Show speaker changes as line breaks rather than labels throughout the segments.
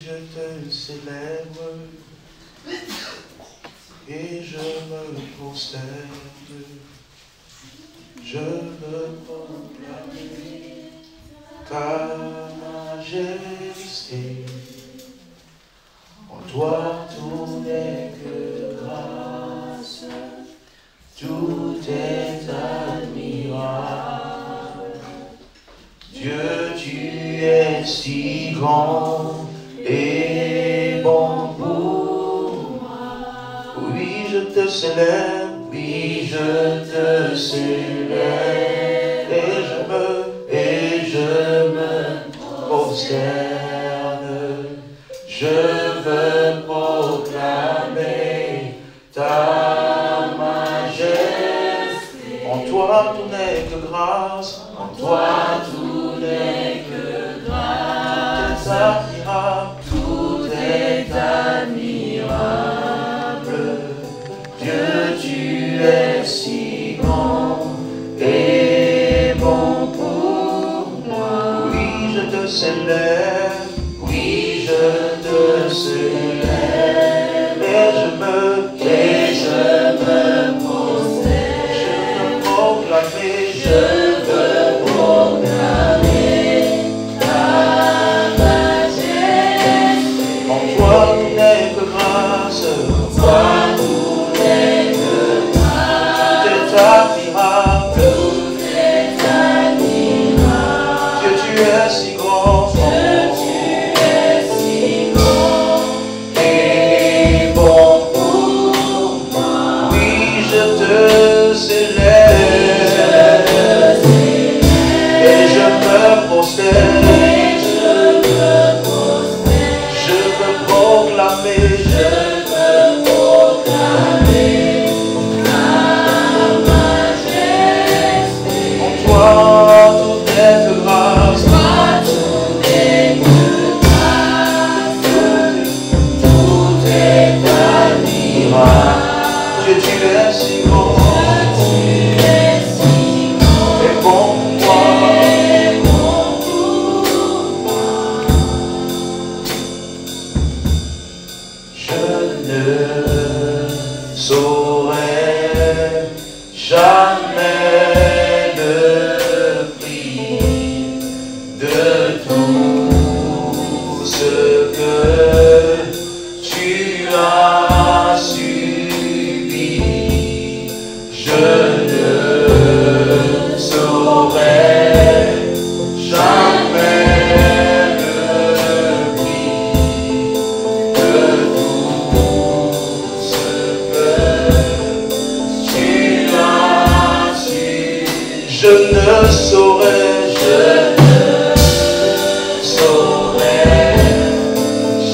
Je te célèbre et je me prosterne. Je veux proclamer ta majesté. En toi tout n'est que grâce, tout est admirable. Dieu, tu es si grand et bon pour moi. Oui, je te célèbre, oui, je te célèbre, et je me prosterne. Je veux proclamer ta majesté. En toi tout n'est que grâce, en toi tout n'est que grâce. Tout est admirable. Dieu, tu es si grand et bon pour moi. Oui, je te célèbre, oui, je te célèbre, et je me prosterne. Je veux proclamer, je veux proclamer ta majesté. En toi tout n'est que grâce, en toi tout n'est que grâce. Tout est admirable, tout est admirable. Dieu, tu es si grand, Dieu, tu es si grand et bon pour moi. Oui, je te célèbre et je me prosterne. Je veux proclamer, ta majesté. En toi tout est que grâce, tout est que grâce. Tout est admirable. Dieu, tu es si grand, tu es si grand et bon pour moi. Je ne saurais jamais le prix de tout ce que tu as subi. Je ne saurais jamais le prix de tout ce que tu as subi. Je ne saurais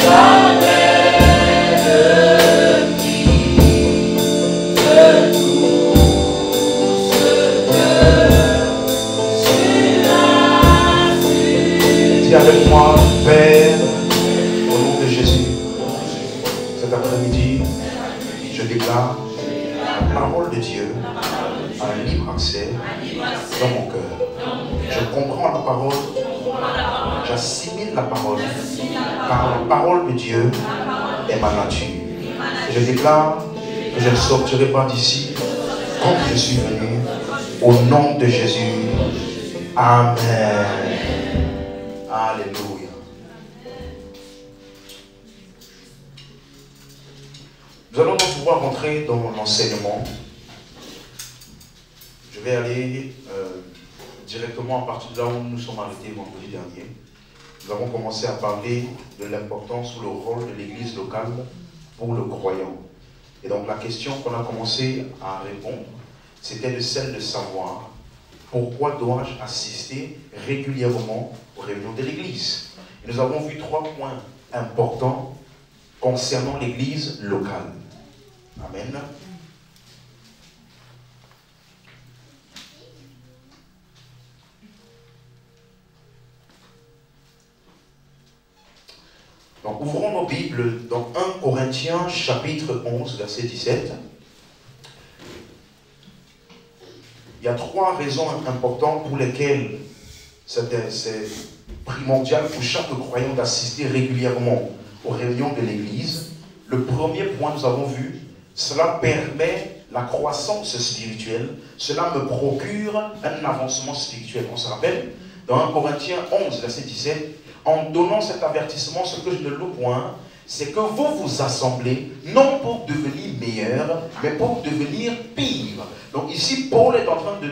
jamais le prix de tout ce que tu as subi. Dis avec moi, Père, au nom de Jésus, cet après-midi, je déclare la parole de Dieu a un libre accès dans mon cœur. Je comprends la parole, j'assimile la parole, car la parole de Dieu est ma nature. Et je déclare que je ne sortirai pas d'ici comme je suis venu, au nom de Jésus. Amen. Alléluia. Nous allons donc pouvoir rentrer dans l'enseignement. Je vais aller directement à partir de là où nous sommes arrêtés vendredi dernier. Nous avons commencé à parler de l'importance ou le rôle de l'église locale pour le croyant. Et donc la question qu'on a commencé à répondre, c'était de celle de savoir pourquoi dois-je assister régulièrement aux réunions de l'église. Et nous avons vu 3 points importants concernant l'église locale. Amen. Donc ouvrons nos Bibles dans 1 Corinthiens chapitre 11 verset 17. Il y a 3 raisons importantes pour lesquelles c'est
primordial pour chaque croyant d'assister régulièrement aux réunions de l'Église. Le premier point, nous avons vu, cela permet la croissance spirituelle, cela me procure un avancement spirituel. On se rappelle, dans 1 Corinthiens 11, verset 17, en donnant cet avertissement, ce que je ne loue point, c'est que vous vous assemblez, non pour devenir meilleur, mais pour devenir pire. Donc ici, Paul est en train de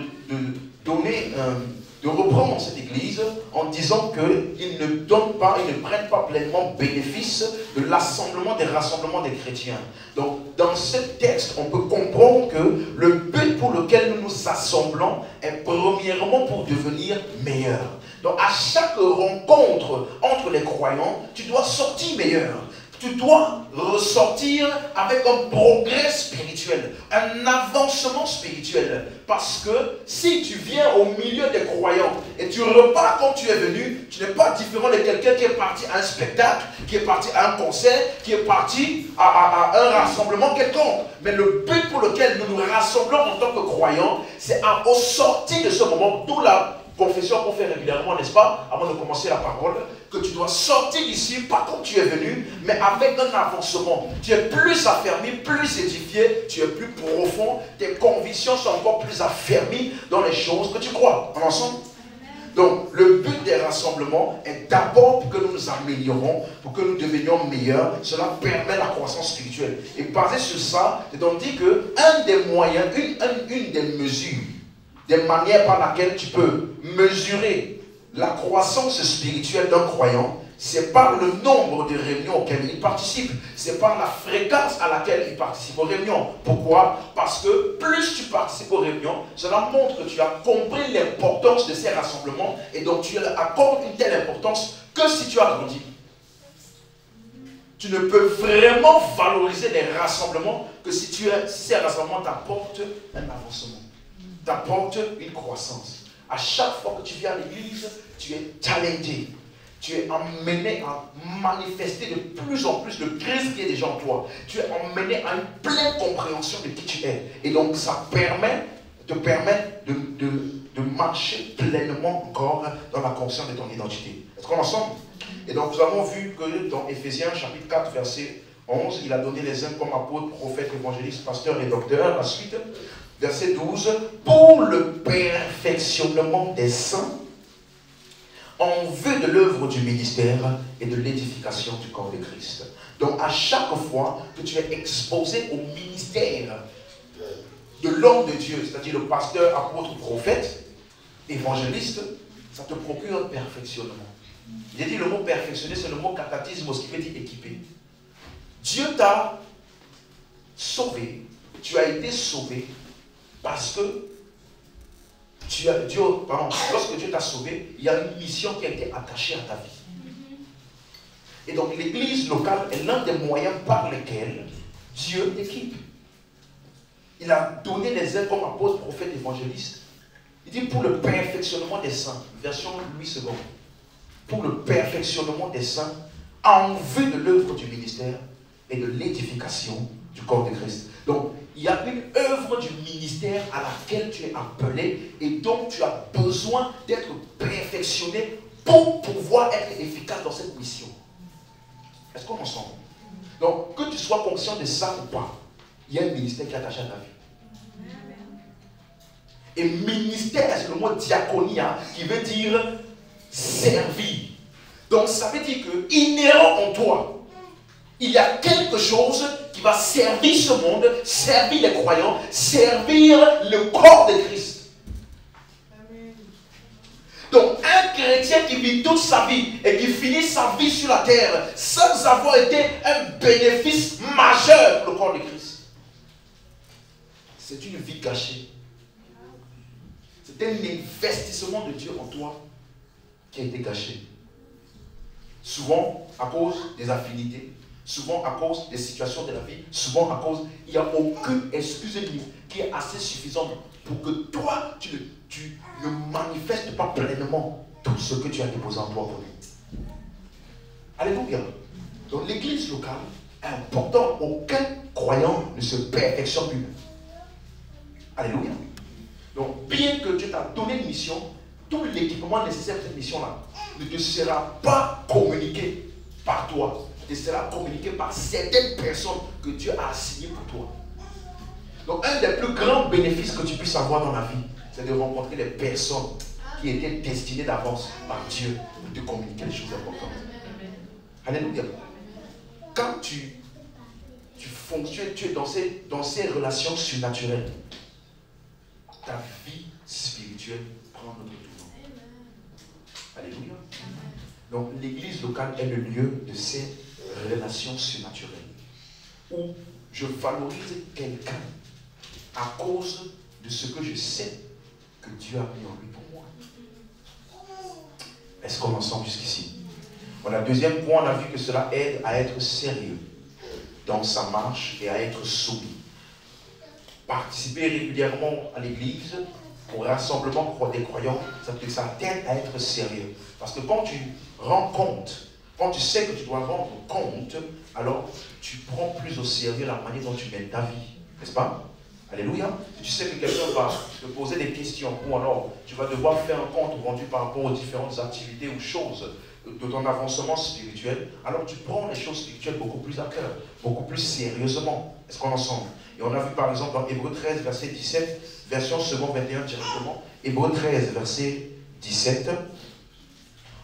reprendre cette église en disant qu'ils ne donnent pas, ils ne prennent pas pleinement bénéfice de l'assemblement, des rassemblements des chrétiens. Donc dans ce texte, on peut comprendre que le but pour lequel nous nous assemblons est premièrement pour devenir meilleur. Donc à chaque rencontre entre les croyants, tu dois sortir meilleur. Tu dois ressortir avec un progrès spirituel, un avancement spirituel. Parce que si tu viens au milieu des croyants et tu repars comme tu es venu, tu n'es pas différent de quelqu'un qui est parti à un spectacle, qui est parti à un concert, qui est parti à un rassemblement quelconque. Mais le but pour lequel nous nous rassemblons en tant que croyants, c'est au sortir de ce moment, d'où la confession qu'on fait régulièrement, n'est-ce pas, avant de commencer la parole, que tu dois sortir d'ici, pas comme tu es venu, mais avec un avancement. Tu es plus affermi, plus édifié, tu es plus profond, tes convictions sont encore plus affermies dans les choses que tu crois. En ensemble? Donc, le but des rassemblements est d'abord pour que nous nous améliorons, pour que nous devenions meilleurs. Cela permet la croissance spirituelle. Et basé sur ça, c'est donc dit qu'un des moyens, une des mesures, des manières par lesquelles tu peux mesurer la croissance spirituelle d'un croyant, c'est par le nombre de réunions auxquelles il participe. C'est par la fréquence à laquelle il participe aux réunions. Pourquoi? Parce que plus tu participes aux réunions, cela montre que tu as compris l'importance de ces rassemblements et donc tu accordes une telle importance que si tu as grandi. Tu ne peux vraiment valoriser les rassemblements que si ces rassemblements t'apportent un avancement, t'apportent une croissance. À chaque fois que tu viens à l'église, tu es challengé. Tu es emmené à manifester de plus en plus le Christ qui est déjà en toi. Tu es emmené à une pleine compréhension de qui tu es. Et donc ça te permet de marcher pleinement encore dans la conscience de ton identité. Est-ce qu'on est ensemble? Et donc nous avons vu que dans Éphésiens chapitre 4 verset 11, il a donné les uns comme apôtres, prophètes, évangélistes, pasteurs et docteurs. La suite, verset 12, pour le perfectionnement des saints, en vue de l'œuvre du ministère et de l'édification du corps de Christ. Donc à chaque fois que tu es exposé au ministère de l'homme de Dieu, c'est-à-dire le pasteur, apôtre, prophète, évangéliste, ça te procure un perfectionnement. J'ai dit le mot perfectionner, c'est le mot katatismos qui veut dire équipé. Dieu t'a sauvé, tu as été sauvé parce que lorsque Dieu t'a sauvé, il y a une mission qui a été attachée à ta vie. Et donc l'église locale est l'un des moyens par lesquels Dieu t'équipe. Il a donné les uns comme apôtres, prophètes, évangélistes. Il dit pour le perfectionnement des saints, version Louis II, pour le perfectionnement des saints en vue de l'œuvre du ministère et de l'édification du corps de Christ. Donc, il y a une œuvre du ministère à laquelle tu es appelé et donc tu as besoin d'être perfectionné pour pouvoir être efficace dans cette mission. Est-ce qu'on en sent? Donc, que tu sois conscient de ça ou pas, il y a un ministère qui est attaché à ta vie. Et ministère, c'est le mot diaconia qui veut dire servir. Donc, ça veut dire que inhérent en toi, il y a quelque chose qui va servir ce monde, servir les croyants, servir le corps de Christ. Amen. Donc un chrétien qui vit toute sa vie et qui finit sa vie sur la terre sans avoir été un bénéfice majeur pour le corps de Christ, c'est une vie gâchée. C'est un investissement de Dieu en toi qui a été gâché. Souvent à cause des affinités, souvent à cause des situations de la vie, souvent à cause, il n'y a aucune excuse qui est assez suffisante pour que toi, tu ne manifestes pas pleinement tout ce que tu as déposé en toi pour lui. Alléluia. Donc l'église locale est importante. Aucun croyant ne se perfectionne lui-même. Alléluia. Donc bien que Dieu t'a donné une mission, tout l'équipement nécessaire pour cette mission-là ne te sera pas communiqué par toi, te sera communiqué par certaines personnes que Dieu a assignées pour toi. Donc un des plus grands bénéfices que tu puisses avoir dans la vie, c'est de rencontrer des personnes qui étaient destinées d'avance par Dieu pour te communiquer les choses importantes. Alléluia. Quand tu fonctionnes, tu es dans ces relations surnaturelles, ta vie spirituelle prend notre tournant. Alléluia. Donc l'église locale est le lieu de ces relations surnaturelles où je valorise quelqu'un à cause de ce que je sais que Dieu a mis en lui pour moi. Est-ce qu'on est ensemble jusqu'ici? Voilà, deuxième point, on a vu que cela aide à être sérieux dans sa marche et à être soumis. Participer régulièrement à l'église, au rassemblement des croyants, ça t'aide à être sérieux. Parce que quand tu rends compte, quand tu sais que tu dois rendre compte, alors tu prends plus au sérieux la manière dont tu mènes ta vie. N'est-ce pas? Alléluia. Tu sais que quelqu'un va te poser des questions ou alors tu vas devoir faire un compte rendu par rapport aux différentes activités ou choses de ton avancement spirituel. Alors tu prends les choses spirituelles beaucoup plus à cœur, beaucoup plus sérieusement. Est-ce qu'on est ensemble? Et on a vu par exemple dans Hébreux 13, verset 17, version second 21 directement. Hébreux 13, verset 17.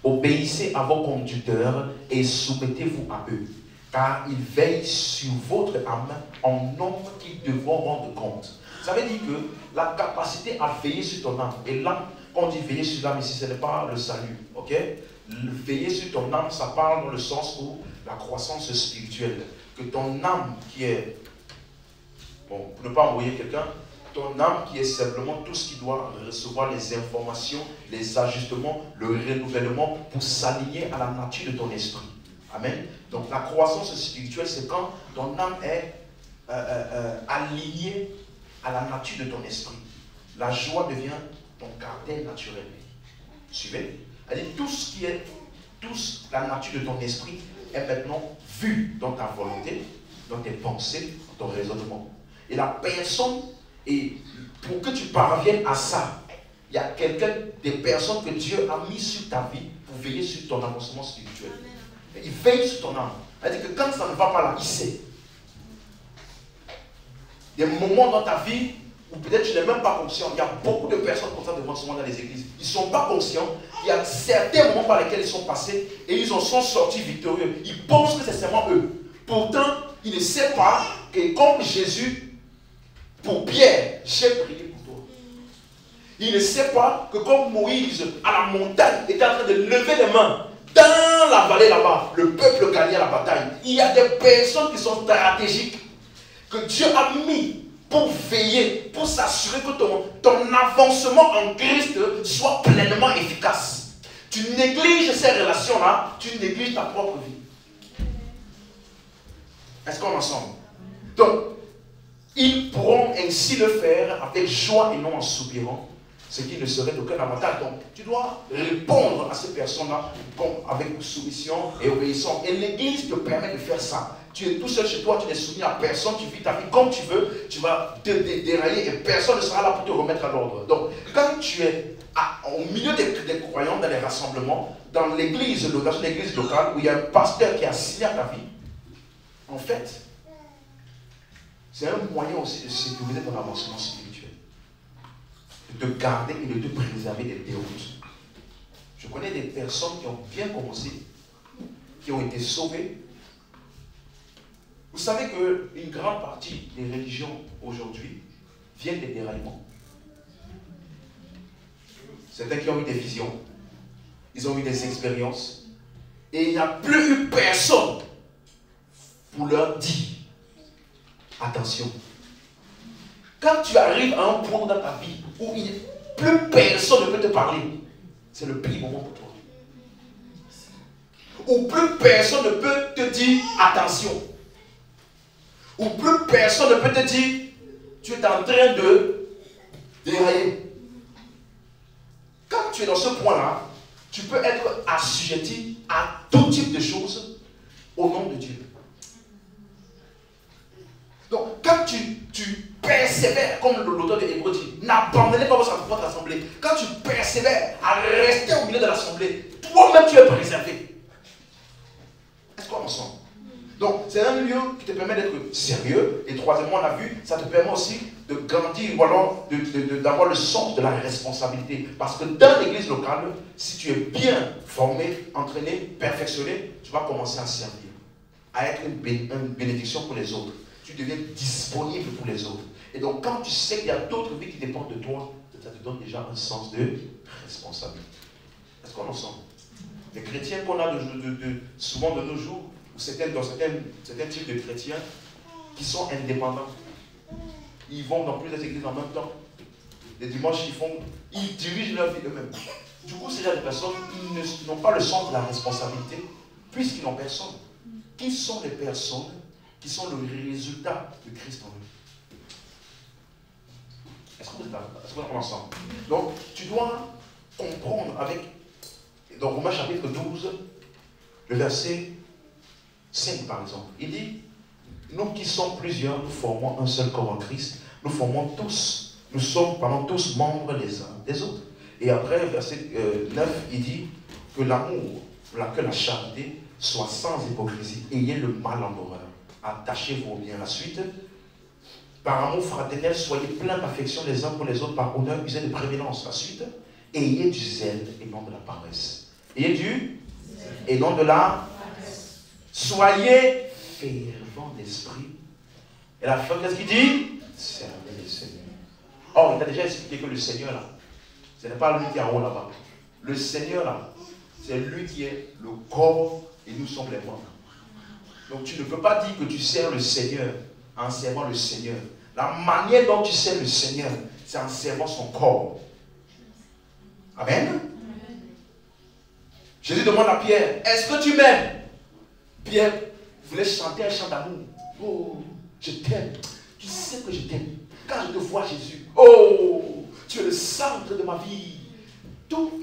Obéissez à vos conducteurs et soumettez-vous à eux, car ils veillent sur votre âme en homme qui devront rendre compte. Ça veut dire que la capacité à veiller sur ton âme, et l'âme, quand on dit veiller sur l'âme ici, ce n'est pas le salut, ok? Veiller sur ton âme, ça parle dans le sens où la croissance spirituelle, que ton âme qui est, bon, pour ne pas envoyer quelqu'un, ton âme qui est simplement tout ce qui doit recevoir les informations, les ajustements, le renouvellement pour s'aligner à la nature de ton esprit. Amen. Donc la croissance spirituelle, c'est quand ton âme est alignée à la nature de ton esprit. La joie devient ton caractère naturel. Suivez? C'est-à-dire tout ce qui est, la nature de ton esprit est maintenant vue dans ta volonté, dans tes pensées, dans ton raisonnement. Et la personne, et pour que tu parviennes à ça, il y a des personnes que Dieu a mis sur ta vie pour veiller sur ton avancement spirituel. Il veille sur ton âme. C'est-à-dire que quand ça ne va pas là, il sait. Des moments dans ta vie où peut-être tu n'es même pas conscient. Il y a beaucoup de personnes comme ça devant ce monde dans les églises. Ils ne sont pas conscients. Il y a certains moments par lesquels ils sont passés et ils en sont sortis victorieux. Ils pensent que c'est seulement eux. Pourtant, ils ne savent pas que comme Jésus, pour Pierre, j'ai prié pour toi. Ils ne savent pas que comme Moïse, à la montagne, était en train de lever les mains. Dans la vallée là-bas, le peuple gagnait la bataille. Il y a des personnes qui sont stratégiques, que Dieu a mis pour veiller, pour s'assurer que ton avancement en Christ soit pleinement efficace. Tu négliges ces relations-là, tu négliges ta propre vie. Est-ce qu'on est ensemble? Donc, ils pourront ainsi le faire avec joie et non en soupirant, ce qui ne serait d'aucun avantage. Donc, tu dois répondre à ces personnes-là avec soumission et obéissance. Et l'Église te permet de faire ça. Tu es tout seul chez toi, tu n'es soumis à personne, tu vis ta vie comme tu veux, tu vas te dérailler et personne ne sera là pour te remettre à l'ordre. Donc, quand tu es au milieu des croyants dans les rassemblements, dans l'église locale, où il y a un pasteur qui est assigné à ta vie, en fait, c'est un moyen aussi de sécuriser ton avancement spirituel, de te garder et de te préserver des déroutes. Je connais des personnes qui ont bien commencé, qui ont été sauvées. Vous savez qu'une grande partie des religions aujourd'hui viennent des déraillements. Certains qui ont eu des visions, ils ont eu des expériences, et il n'y a plus eu personne pour leur dire attention. Quand tu arrives à un point dans ta vie où plus personne ne peut te parler, c'est le pire moment pour toi. Où plus personne ne peut te dire attention. Où plus personne ne peut te dire tu es en train de dérailler. Quand tu es dans ce point-là, tu peux être assujetti à tout type de choses au nom de Dieu. Donc, quand tu persévères, comme l'auteur de Hébreux dit, n'abandonnez pas votre assemblée. Quand tu persévères à rester au milieu de l'assemblée. Toi-même, tu es préservé. Est-ce qu'on ensemble? Donc, c'est un lieu qui te permet d'être sérieux. Et troisièmement, on a vu, ça te permet aussi de grandir ou alors d'avoir le sens de la responsabilité. Parce que dans l'église locale, si tu es bien formé, entraîné, perfectionné, tu vas commencer à servir, à être une bénédiction pour les autres. Tu deviens disponible pour les autres. Et donc, quand tu sais qu'il y a d'autres vies qui dépendent de toi, ça te donne déjà un sens de responsabilité. Est-ce qu'on en sent? Les chrétiens qu'on a souvent de nos jours, ou dans certains types de chrétiens qui sont indépendants. Ils vont dans plusieurs églises en même temps. Les dimanches, ils dirigent leur vie eux-mêmes. Du coup, ces gens de personnes, ils n'ont pas le sens de la responsabilité, puisqu'ils n'ont personne. Qui sont les personnes qui sont le résultat de Christ en eux? Est-ce qu'on est ensemble? Donc, tu dois comprendre avec, dans Romains chapitre 12, le verset 5 par exemple. Il dit, nous qui sommes plusieurs, nous formons un seul corps en Christ. Nous formons tous, nous sommes tous membres les uns des autres. Et après, verset 9, il dit que l'amour, que la charité soit sans hypocrisie. Ayez le mal en horreur. Attachez-vous bien. La suite, par amour fraternel, soyez pleins d'affection les uns pour les autres, par honneur, usez de prévenance. La suite, ayez du zèle et non de la paresse. Ayez du et non de la paresse. Soyez fervents d'esprit. Et la fin, qu'est-ce qu'il dit? Servez le Seigneur. Or, il a déjà expliqué que le Seigneur, là, ce n'est pas lui qui est en haut là-bas. Le Seigneur, là, c'est lui qui est le corps et nous sommes les membres. Donc, tu ne peux pas dire que tu sers le Seigneur en servant le Seigneur. La manière dont tu sers le Seigneur, c'est en servant son corps. Amen. Jésus demande à Pierre, est-ce que tu m'aimes? Pierre voulait chanter un chant d'amour. Oh, je t'aime. Tu sais que je t'aime. Quand je te vois, Jésus, oh, tu es le centre de ma vie. Tout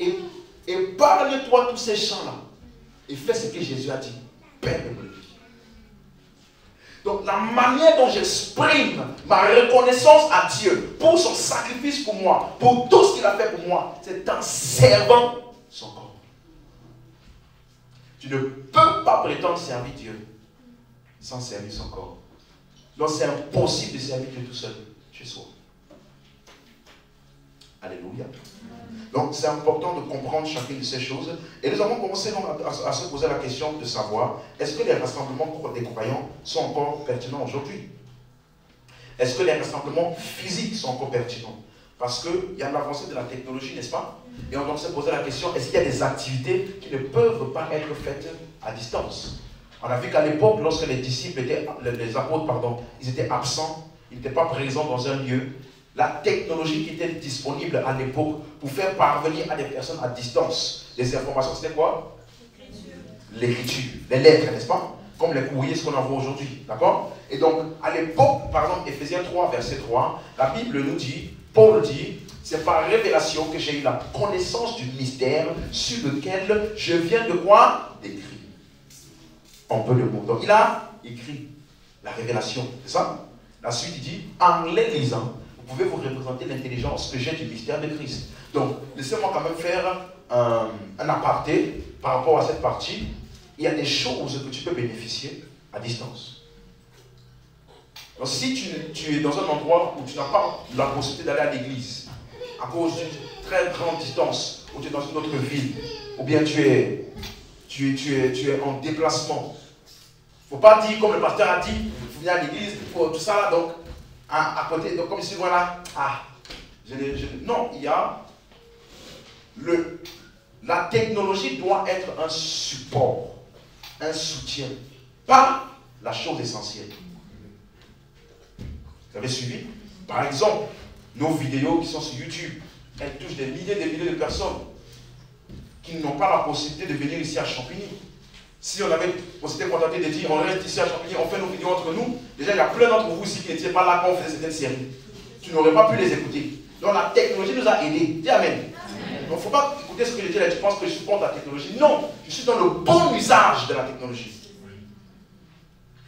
épargne-toi tous ces chants-là. Et fais ce que Jésus a dit. Père de glorifier. Donc la manière dont j'exprime ma reconnaissance à Dieu pour son sacrifice pour moi, pour tout ce qu'il a fait pour moi, c'est en servant son corps. Tu ne peux pas prétendre servir Dieu sans servir son corps. Donc c'est impossible de servir Dieu tout seul, chez soi. Alléluia. Donc c'est important de comprendre chacune de ces choses. Et nous avons commencé donc à se poser la question de savoir, est-ce que les rassemblements des croyants sont encore pertinents aujourd'hui? Est-ce que les rassemblements physiques sont encore pertinents? Parce qu'il y a l'avancée de la technologie, n'est-ce pas? Et on doit se poser la question, est-ce qu'il y a des activités qui ne peuvent pas être faites à distance? On a vu qu'à l'époque, lorsque les disciples les apôtres, ils étaient absents, ils n'étaient pas présents dans un lieu, la technologie qui était disponible à l'époque pour faire parvenir à des personnes à distance des informations, c'était quoi? L'écriture, les lettres, n'est-ce pas? Comme les courriers, ce qu'on envoie aujourd'hui, d'accord? Et donc, à l'époque, par exemple, Ephésiens 3, verset 3, la Bible nous dit, Paul dit, c'est par révélation que j'ai eu la connaissance du mystère sur lequel je viens de quoi? D'écrire. On peut le mot. Donc, il a écrit la révélation, c'est ça? La suite, il dit, en les lisant, vous pouvez vous représenter l'intelligence que j'ai du mystère de Christ. Donc, laissez-moi quand même faire un aparté par rapport à cette partie. Il y a des choses que tu peux bénéficier à distance. Donc, si tu es dans un endroit où tu n'as pas la possibilité d'aller à l'église, à cause d'une très grande distance, ou tu es dans une autre ville, ou bien tu es en déplacement, il ne faut pas dire, comme le pasteur a dit, il faut venir à l'église, il faut tout ça là, donc, à côté, donc comme ici, voilà, non, il y a la technologie doit être un support, un soutien, pas la chose essentielle. Vous avez suivi? Par exemple, nos vidéos qui sont sur YouTube, elles touchent des milliers et des milliers de personnes qui n'ont pas la possibilité de venir ici à Champigny. Si on avait possibilité de contenter de dire on reste ici à Champigny, on fait nos vidéos entre nous, déjà il y a plein d'entre vous ici qui n'étaient pas là quand on faisait certaines séries. Tu n'aurais pas pu les écouter. Donc la technologie nous a aidés. Dis Amen. Donc il ne faut pas écouter ce que je dis là, tu penses que je suis contre la technologie. Non, je suis dans le bon usage de la technologie.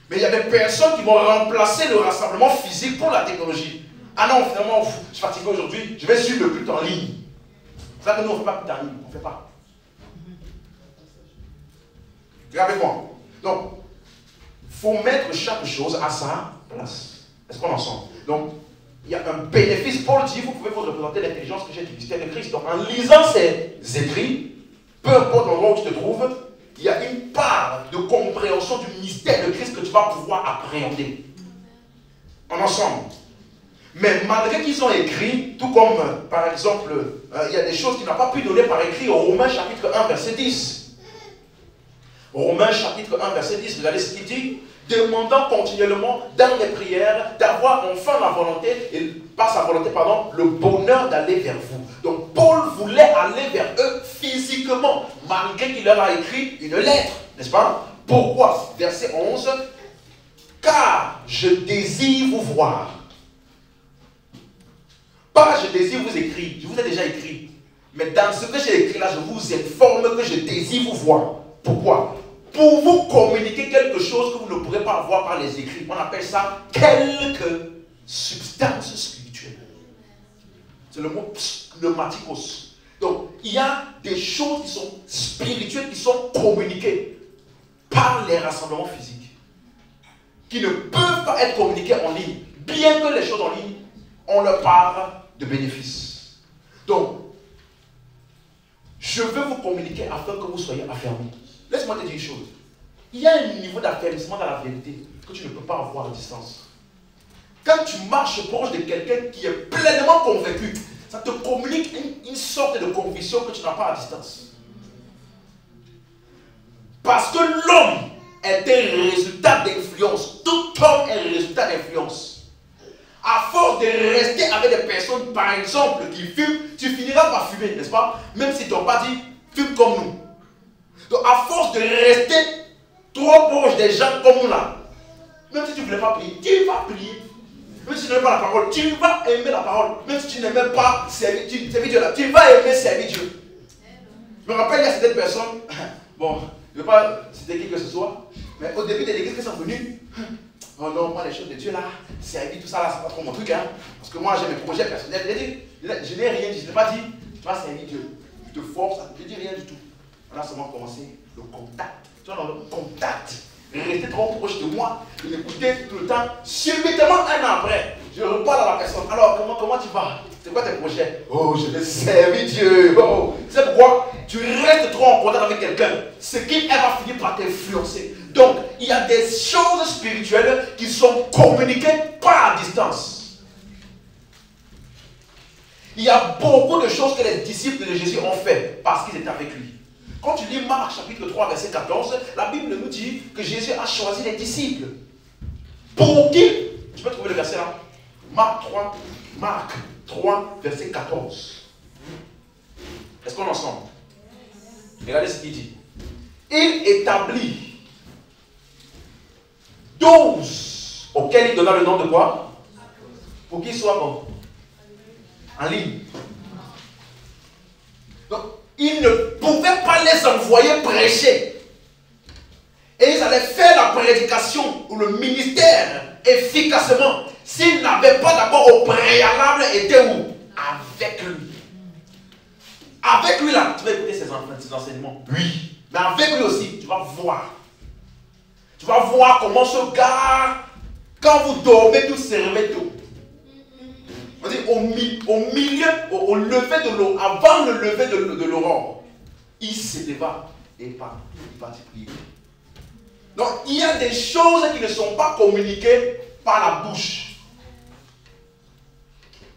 Mais il y a des personnes qui vont remplacer le rassemblement physique pour la technologie. Ah non, finalement, je suis fatigué aujourd'hui, je vais suivre le culte en ligne. C'est ça que nous, on ne fait pas pitani, on ne fait pas. Regardez-moi. Donc, il faut mettre chaque chose à sa place. Est-ce qu'on est ensemble? Donc, il y a un bénéfice. Paul dit, vous pouvez vous représenter l'intelligence que j'ai du mystère de Christ. Donc, en lisant ces écrits, peu importe l'endroit où tu te trouves, il y a une part de compréhension du mystère de Christ que tu vas pouvoir appréhender. En ensemble. Mais malgré qu'ils ont écrit, tout comme, par exemple, il y a des choses qu'il n'a pas pu donner par écrit au Romains chapitre 1, verset 10. Romains chapitre 1, verset 10, regardez ce qu'il dit. Demandant continuellement dans les prières d'avoir enfin la volonté, et par sa volonté, pardon, le bonheur d'aller vers vous. Donc Paul voulait aller vers eux physiquement, malgré qu'il leur a écrit une lettre, n'est-ce pas? Pourquoi? Verset 11. Car je désire vous voir. Pas je désire vous écrire, je vous ai déjà écrit. Mais dans ce que j'ai écrit là, je vous informe que je désire vous voir. Pourquoi? Pour vous communiquer quelque chose que vous ne pourrez pas avoir par les écrits. On appelle ça quelque substance spirituelle. C'est le mot pneumatikos. Donc, il y a des choses qui sont spirituelles, qui sont communiquées par les rassemblements physiques, qui ne peuvent pas être communiquées en ligne, bien que les choses en ligne, on leur parle de bénéfices. Donc, je veux vous communiquer afin que vous soyez affermis. Laisse-moi te dire une chose. Il y a un niveau d'affermissement dans la vérité que tu ne peux pas avoir à distance. Quand tu marches proche de quelqu'un qui est pleinement convaincu, ça te communique une sorte de conviction que tu n'as pas à distance. Parce que l'homme est un résultat d'influence. Tout homme est un résultat d'influence. À force de rester avec des personnes, par exemple, qui fument, tu finiras par fumer, n'est-ce pas? Même si tu n'as pas dit, fume comme nous. Donc, à force de rester trop proche des gens comme nous là, même si tu ne voulais pas prier, tu vas prier. Même si tu n'aimes pas la parole, tu vas aimer la parole. Même si tu n'aimes pas servir Dieu là, tu vas aimer servir Dieu. Je me rappelle, il y a certaines personnes, bon, je ne veux pas citer qui que ce soit, mais au début de l'église, qui sont venus, oh non, moi les choses de Dieu là, servir tout ça là, c'est pas trop mon truc, hein. Parce que moi j'ai mes projets personnels. Je n'ai rien dit, je n'ai pas dit, tu vas servir Dieu. Je te force, je ne dis rien du tout. On a seulement commencé le contact. Tu vois, dans le contact, rester trop proche de moi, de m'écouter tout le temps. Subitement, un an après, je reparle à la personne. Alors, comment tu vas? C'est quoi tes projets? Oh, je vais servir Dieu. Oh. C'est pourquoi tu restes trop en contact avec quelqu'un. Ce qui va finir par t'influencer. Donc, il y a des choses spirituelles qui sont communiquées par distance. Il y a beaucoup de choses que les disciples de Jésus ont fait parce qu'ils étaient avec lui. Quand tu lis Marc chapitre 3 verset 14, la Bible nous dit que Jésus a choisi les disciples. Pour qui? Tu peux trouver le verset là? Marc 3 verset 14. Est-ce qu'on est ensemble? Regardez ce qu'il dit. Il établit 12 auxquels il donna le nom de quoi? Pour qu'ils soient bons. En ligne. Donc, ils ne pouvaient pas les envoyer prêcher. Et ils allaient faire la prédication ou le ministère efficacement s'ils n'avaient pas d'abord au préalable été où? Avec lui. Avec lui là, tu vas écouter ses enseignements. Oui. Mais avec lui aussi, tu vas voir. Tu vas voir comment ce gars, quand vous dormez, tout se réveille tout. On dit au milieu, au lever de l'eau, avant le lever de l'aurore, il se leva et partit prier. Donc il y a des choses qui ne sont pas communiquées par la bouche,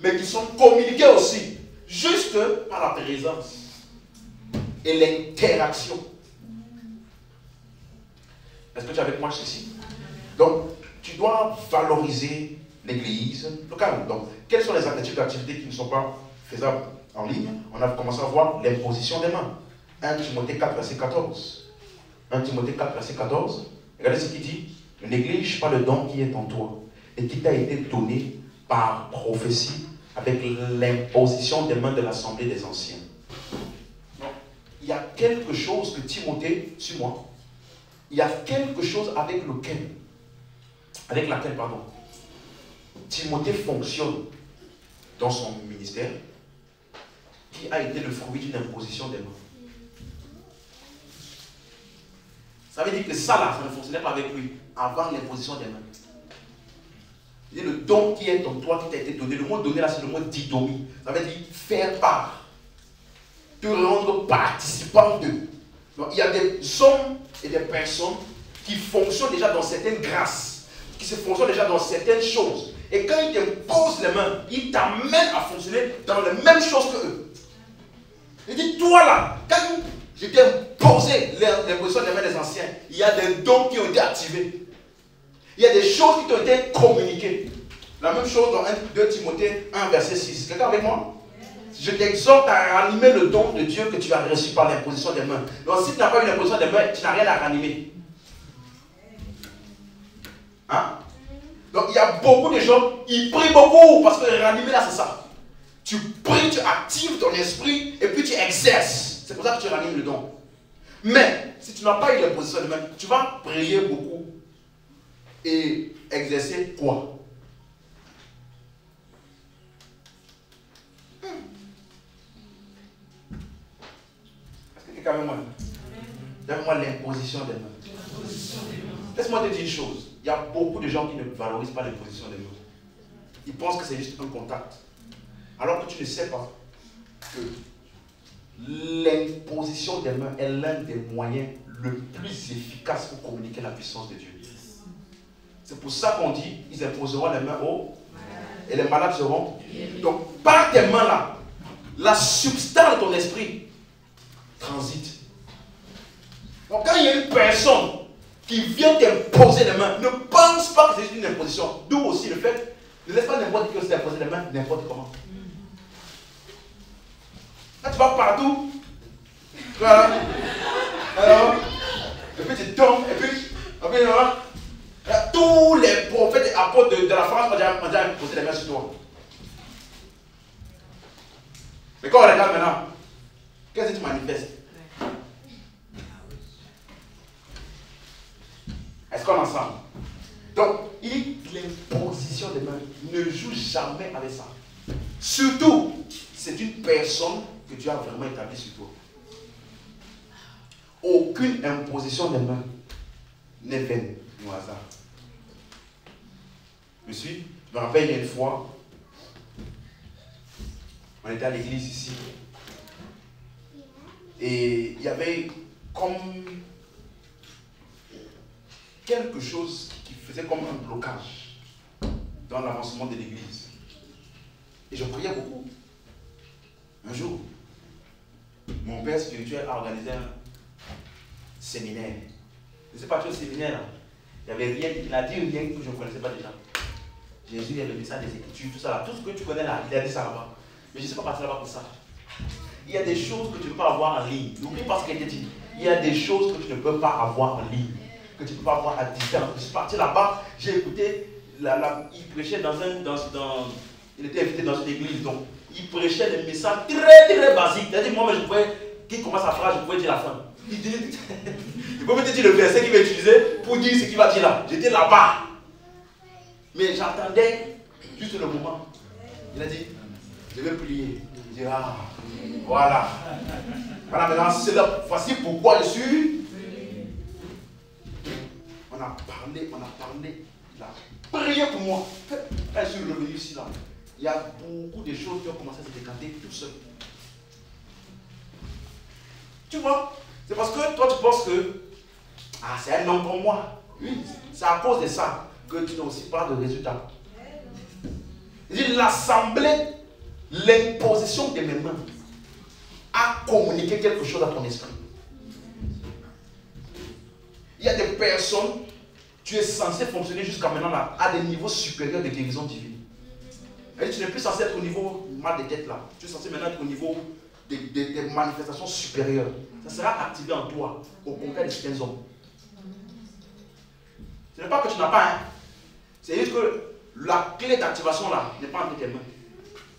mais qui sont communiquées aussi juste par la présence et l'interaction. Est-ce que tu es avec moi ici? Donc tu dois valoriser l'église locale. Donc, quelles sont les activités qui ne sont pas faisables en ligne? On a commencé à voir l'imposition des mains. 1 Timothée 4, verset 14. 1 Timothée 4, verset 14. Regardez ce qu'il dit. Ne néglige pas le don qui est en toi et qui t'a été donné par prophétie avec l'imposition des mains de l'assemblée des anciens. Donc, il y a quelque chose que Timothée, suis-moi, il y a quelque chose avec laquelle, Timothée fonctionne dans son ministère, qui a été le fruit d'une imposition des mains. Ça veut dire que ça là, ça ne fonctionnait pas avec lui avant l'imposition des mains. Et le don qui est en toi, qui t'a été donné, le mot donné là, c'est le mot didomi. Ça veut dire faire part, te rendre participant d'eux. Donc il y a des hommes et des personnes qui fonctionnent déjà dans certaines grâces, qui se fonctionnent déjà dans certaines choses. Et quand ils t'imposent les mains, ils t'amènent à fonctionner dans les mêmes choses que eux. Il dit, toi là, quand je t'ai imposé l'imposition des mains des anciens, il y a des dons qui ont été activés. Il y a des choses qui t'ont été communiquées. La même chose dans 2 Timothée 1, verset 6. Quelqu'un avec moi? Je t'exhorte à ranimer le don de Dieu que tu as reçu par l'imposition des mains. Donc si tu n'as pas eu l'imposition des mains, tu n'as rien à ranimer. Hein? Donc il y a beaucoup de gens, ils prient beaucoup parce que ranimer là c'est ça. Tu pries, tu actives ton esprit et puis tu exerces. C'est pour ça que tu ranimes le don. Mais si tu n'as pas eu l'imposition des mains, tu vas prier beaucoup et exercer quoi? Est-ce que quelqu'un avec moi? Donne-moi l'imposition des mains. Laisse-moi te dire une chose. Il y a beaucoup de gens qui ne valorisent pas l'imposition des mains. Ils pensent que c'est juste un contact. Alors que tu ne sais pas que l'imposition des mains est l'un des moyens le plus efficace pour communiquer la puissance de Dieu. C'est pour ça qu'on dit, ils imposeront les mains aux et les malades seront. Donc, par tes mains là, la substance de ton esprit transite. Donc, quand il y a une personne qui vient t'imposer les mains, ne pense pas que c'est une imposition. D'où aussi le fait, ne laisse pas n'importe qui t'imposer les mains, n'importe comment. Là, tu vas partout. Voilà. Alors, et puis tu tombes, et puis tous les prophètes et apôtres de la France ont déjà imposé les mains sur toi. Mais quand on regarde maintenant, qu'est-ce que tu manifestes? Est-ce qu'on est ensemble? Donc, l'imposition des mains ne joue jamais avec ça. Surtout, c'est une personne que Dieu a vraiment établie sur toi. Aucune imposition des mains n'est vaine au hasard. Je me rappelle il y a une fois, on était à l'église ici. Et il y avait comme quelque chose qui faisait comme un blocage dans l'avancement de l'église. Et je priais beaucoup. Un jour, mon père spirituel a organisé un séminaire. Je ne sais pas, tu es au séminaire là. Il n'y avait rien, il n'a dit rien que je ne connaissais pas déjà. Jésus, il a donné ça des Écritures, tout ça là. Tout ce que tu connais là, il a dit ça là-bas. Mais je ne sais pas partir là-bas pour ça. Il y a des choses que tu ne peux pas avoir en ligne. N'oublie pas ce qui a été dit. Il y a des choses que tu ne peux pas avoir en ligne. Que tu ne peux pas avoir à distance. Je suis parti là-bas, j'ai écouté, il prêchait il était invité dans une église, donc il prêchait des messages très très basiques. C'est-à-dire, moi, je pouvais, qui commence sa phrase, je pouvais dire la fin. Il dit, il peut me dire le verset qu'il va utiliser pour dire ce qu'il va dire là. J'étais là-bas. Mais j'attendais juste le moment. Il a dit, je vais prier. Je dis, ah, voilà. Voilà, maintenant, c'est là. Voici pourquoi je suis. On a parlé. Il a prié pour moi. Quand je suis revenu ici, là, il y a beaucoup de choses qui ont commencé à se décanter tout seul. Tu vois? C'est parce que toi, tu penses que c'est un nom pour moi. Oui, c'est à cause de ça que tu n'as aussi pas de résultat. Il dit l'assemblée, l'imposition de mes mains a communiqué quelque chose à ton esprit. Il y a des personnes, tu es censé fonctionner jusqu'à maintenant là, à des niveaux supérieurs de guérison divine. Et tu n'es plus censé être au niveau mal de tête là. Tu es censé maintenant être au niveau des manifestations supérieures. Ça sera activé en toi au contact de certains hommes. Ce n'est pas que tu n'as pas, hein. C'est juste que la clé d'activation là n'est pas entre tes mains.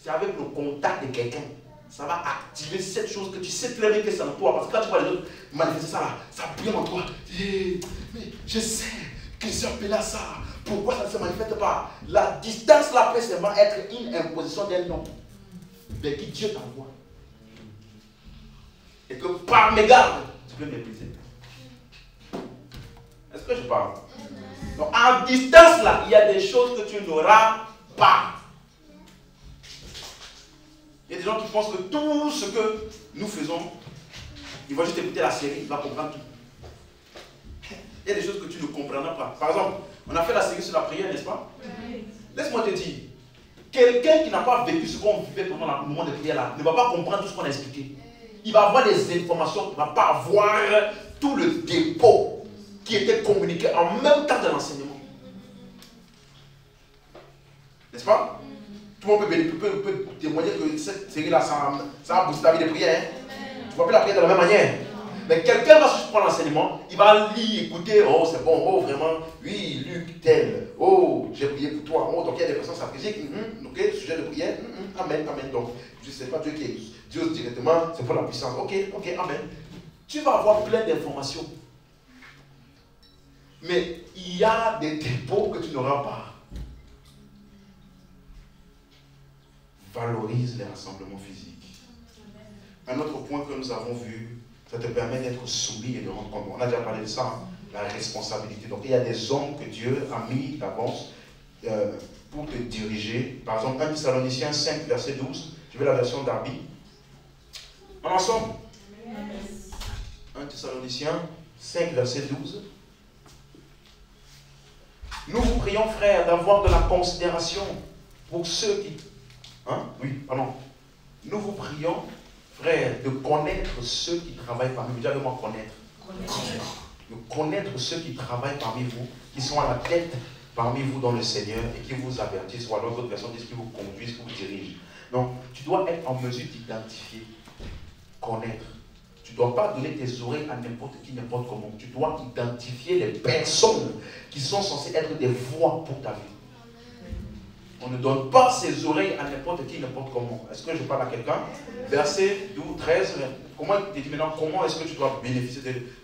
C'est avec le contact de quelqu'un. Ça va activer cette chose que tu sais très bien que c'est en toi. Parce que quand tu vois les autres manifester ça là, ça brille en toi. Mais je sais qu'ils sont appelés à ça. Pourquoi ça ne se manifeste pas? La distance là peut seulement être une imposition d'un nom. Mais qui Dieu t'envoie. et que par mégarde, tu peux mépriser. Est-ce que je parle? Donc, à distance, là, il y a des choses que tu n'auras pas. Il y a des gens qui pensent que tout ce que nous faisons, ils vont juste écouter la série, ils vont comprendre tout. Il y a des choses que tu ne comprendras pas. Par exemple, on a fait la série sur la prière, n'est-ce pas? Oui. Laisse-moi te dire, quelqu'un qui n'a pas vécu ce qu'on vivait pendant le moment de prière là, ne va pas comprendre tout ce qu'on a expliqué. Il va avoir des informations, il ne va pas avoir tout le dépôt qui était communiqué en même temps de l'enseignement. N'est-ce pas? Tout le monde peut témoigner que cette série-là, ça a boosté la vie de prière. Hein? Tu ne vois plus la prière de la même manière. Mais quelqu'un va juste prendre l'enseignement, il va lire, écouter, oh c'est bon, oh vraiment, oui, Luc, tel, oh j'ai prié pour toi, oh donc il y a des personnes ça physique, ok, sujet de prière, amen, amen. Donc je ne sais pas Dieu qui est Dieu directement, c'est pour la puissance, ok, amen. Tu vas avoir plein d'informations. Mais il y a des dépôts que tu n'auras pas. Valorise les rassemblements physiques. Un autre point que nous avons vu, ça te permet d'être soumis et de rendre compte. On a déjà parlé de ça, hein, la responsabilité. Donc il y a des hommes que Dieu a mis d'avance pour te diriger. Par exemple, 1 Thessaloniciens 5, verset 12. Je vais la version d'Arby. En ensemble. 1 Thessaloniciens 5, verset 12. Nous vous prions, frères, d'avoir de la considération pour ceux qui... Hein? Oui, pardon. Nous vous prions, frères, de connaître ceux qui travaillent parmi vous. Dis avec moi, connaître. De connaître ceux qui travaillent parmi vous, qui sont à la tête parmi vous dans le Seigneur et qui vous avertissent, ou alors d'autres personnes disent qui vous conduisent, qui vous dirigent. Donc, tu dois être en mesure d'identifier, connaître. Tu ne dois pas donner tes oreilles à n'importe qui, n'importe comment. Tu dois identifier les personnes qui sont censées être des voix pour ta vie. On ne donne pas ses oreilles à n'importe qui, n'importe comment. Est-ce que je parle à quelqu'un? Verset 12, 13. Comment il te dit maintenant, comment est-ce que tu dois bénéficier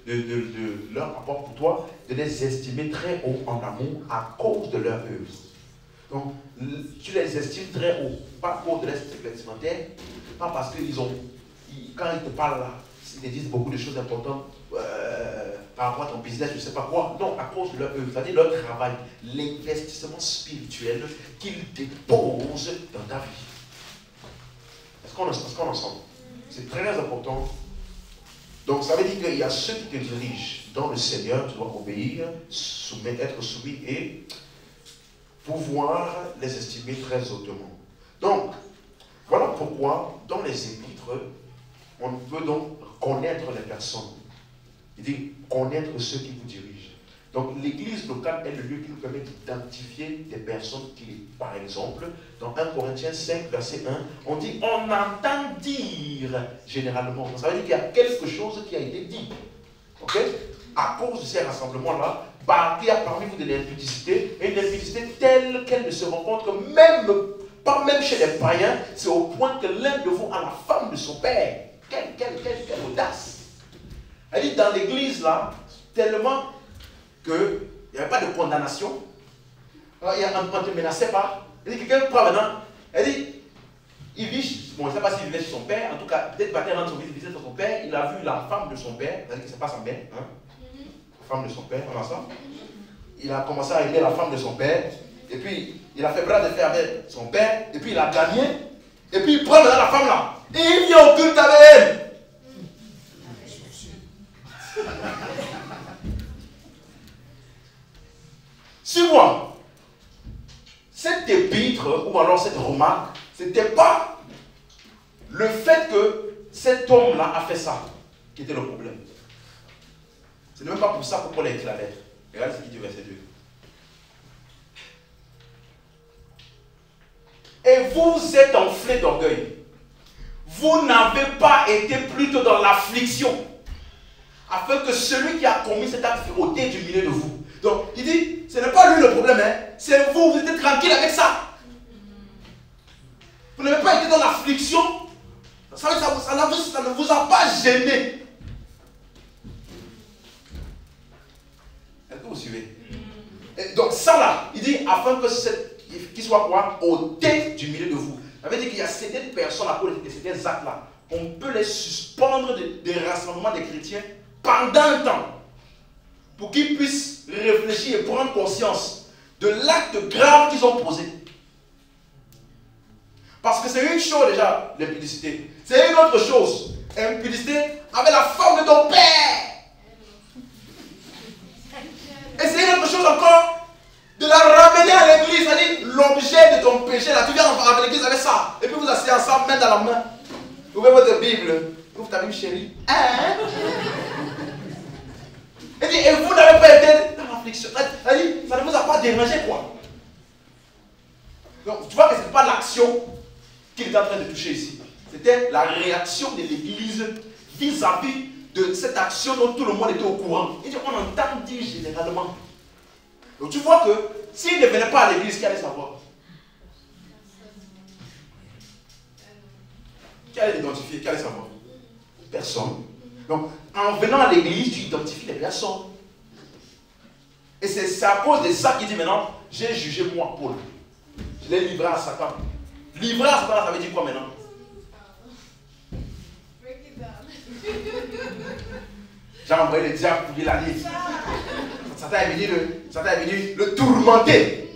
de leur apport pour toi? De les estimer très haut en amour à cause de leur œuvre. Donc, tu les estimes très haut. Pas à cause de leur vestimentaire, pas parce qu'ils ont... Quand ils te parlent là, ils te disent beaucoup de choses importantes par rapport à ton business, je ne sais pas quoi. Non, à cause de leur œuvre, c'est-à-dire leur travail, l'investissement spirituel qu'ils déposent dans ta vie. Est-ce qu'on est ensemble? C'est très important. Donc, ça veut dire qu'il y a ceux qui te dirigent dans le Seigneur, tu dois obéir, être soumis et pouvoir les estimer très hautement. Donc, voilà pourquoi, dans les épîtres, on peut donc connaître les personnes. Il dit connaître ceux qui vous dirigent. Donc l'église locale est le lieu qui nous permet d'identifier des personnes qui, par exemple, dans 1 Corinthiens 5, verset 1, on dit on entend dire généralement. Ça veut dire qu'il y a quelque chose qui a été dit. Ok? À cause de ces rassemblements-là, il y a parmi vous de l'impudicité, et une impudicité telle qu'elle ne se rencontre même, pas même chez les païens, c'est au point que l'un de vous a la femme de son père. Quelle audace! Elle dit dans l'église là, tellement qu'il n'y avait pas de condamnation, on ne te menaçait pas. Elle dit quelqu'un prend maintenant, elle dit, il vit, bon je ne sais pas s'il vivait chez son père, en tout cas, peut-être qu'il rentre son visite sur son père, il a vu la femme de son père, c'est-à-dire que ce n'est pas sa mère, hein? La femme de son père, on a ça. Il a commencé à aider la femme de son père, et puis il a fait bras de fer avec son père, et puis il a gagné, et puis il prend maintenant la femme là, et il vient au culte avec elle. Suis-moi. Cette épître, ou alors cette remarque, ce n'était pas le fait que cet homme-là a fait ça qui était le problème. Ce n'est même pas pour ça que Paul a écrit la lettre. Regarde ce qu'il dit au verset 2. Et vous êtes enflés d'orgueil. Vous n'avez pas été plutôt dans l'affliction, afin que celui qui a commis cet acte fût ôté du milieu de vous. Donc, il dit, ce n'est pas lui le problème, hein? C'est vous, vous êtes tranquille avec ça. Vous n'avez pas été dans l'affliction. Ça ne vous a pas gêné. Est-ce que vous suivez? Et donc, ça là, il dit, afin que qu'il soit quoi? Ôté du milieu de vous. Ça veut dire qu'il y a certaines personnes à cause de ces actes-là on peut les suspendre des rassemblements des chrétiens pendant un temps pour qu'ils puissent réfléchir et prendre conscience de l'acte grave qu'ils ont posé. Parce que c'est une chose déjà, l'impudicité. C'est une autre chose. Impudicité avec la forme de ton père. Et c'est une autre chose encore, de la ramener à l'église, c'est-à-dire l'objet de ton péché. Là, tu viens à l'église avec ça. Et puis vous asseyez ensemble, main dans la main. Vous ouvrez votre Bible. Ouvre ta Bible, chérie. Hein? Et vous n'avez pas été dans l'affliction. Ça ne vous a pas dérangé, quoi. Donc, tu vois que ce n'est pas l'action qu'il est en train de toucher ici. C'était la réaction de l'église vis-à-vis de cette action dont tout le monde était au courant. Et on entend dire généralement. Donc, tu vois que s'il ne venait pas à l'église, qui allait savoir? Qui allait l'identifier? Qui allait savoir? Personne. Donc, en venant à l'église, tu identifies les personnes. Et c'est à cause de ça qu'il dit maintenant, j'ai jugé moi, Paul. Je l'ai livré à Satan. Livré à Satan, ça veut dire quoi maintenant? J'ai envoyé le diable pour lui la liste. Satan est venu le tourmenter.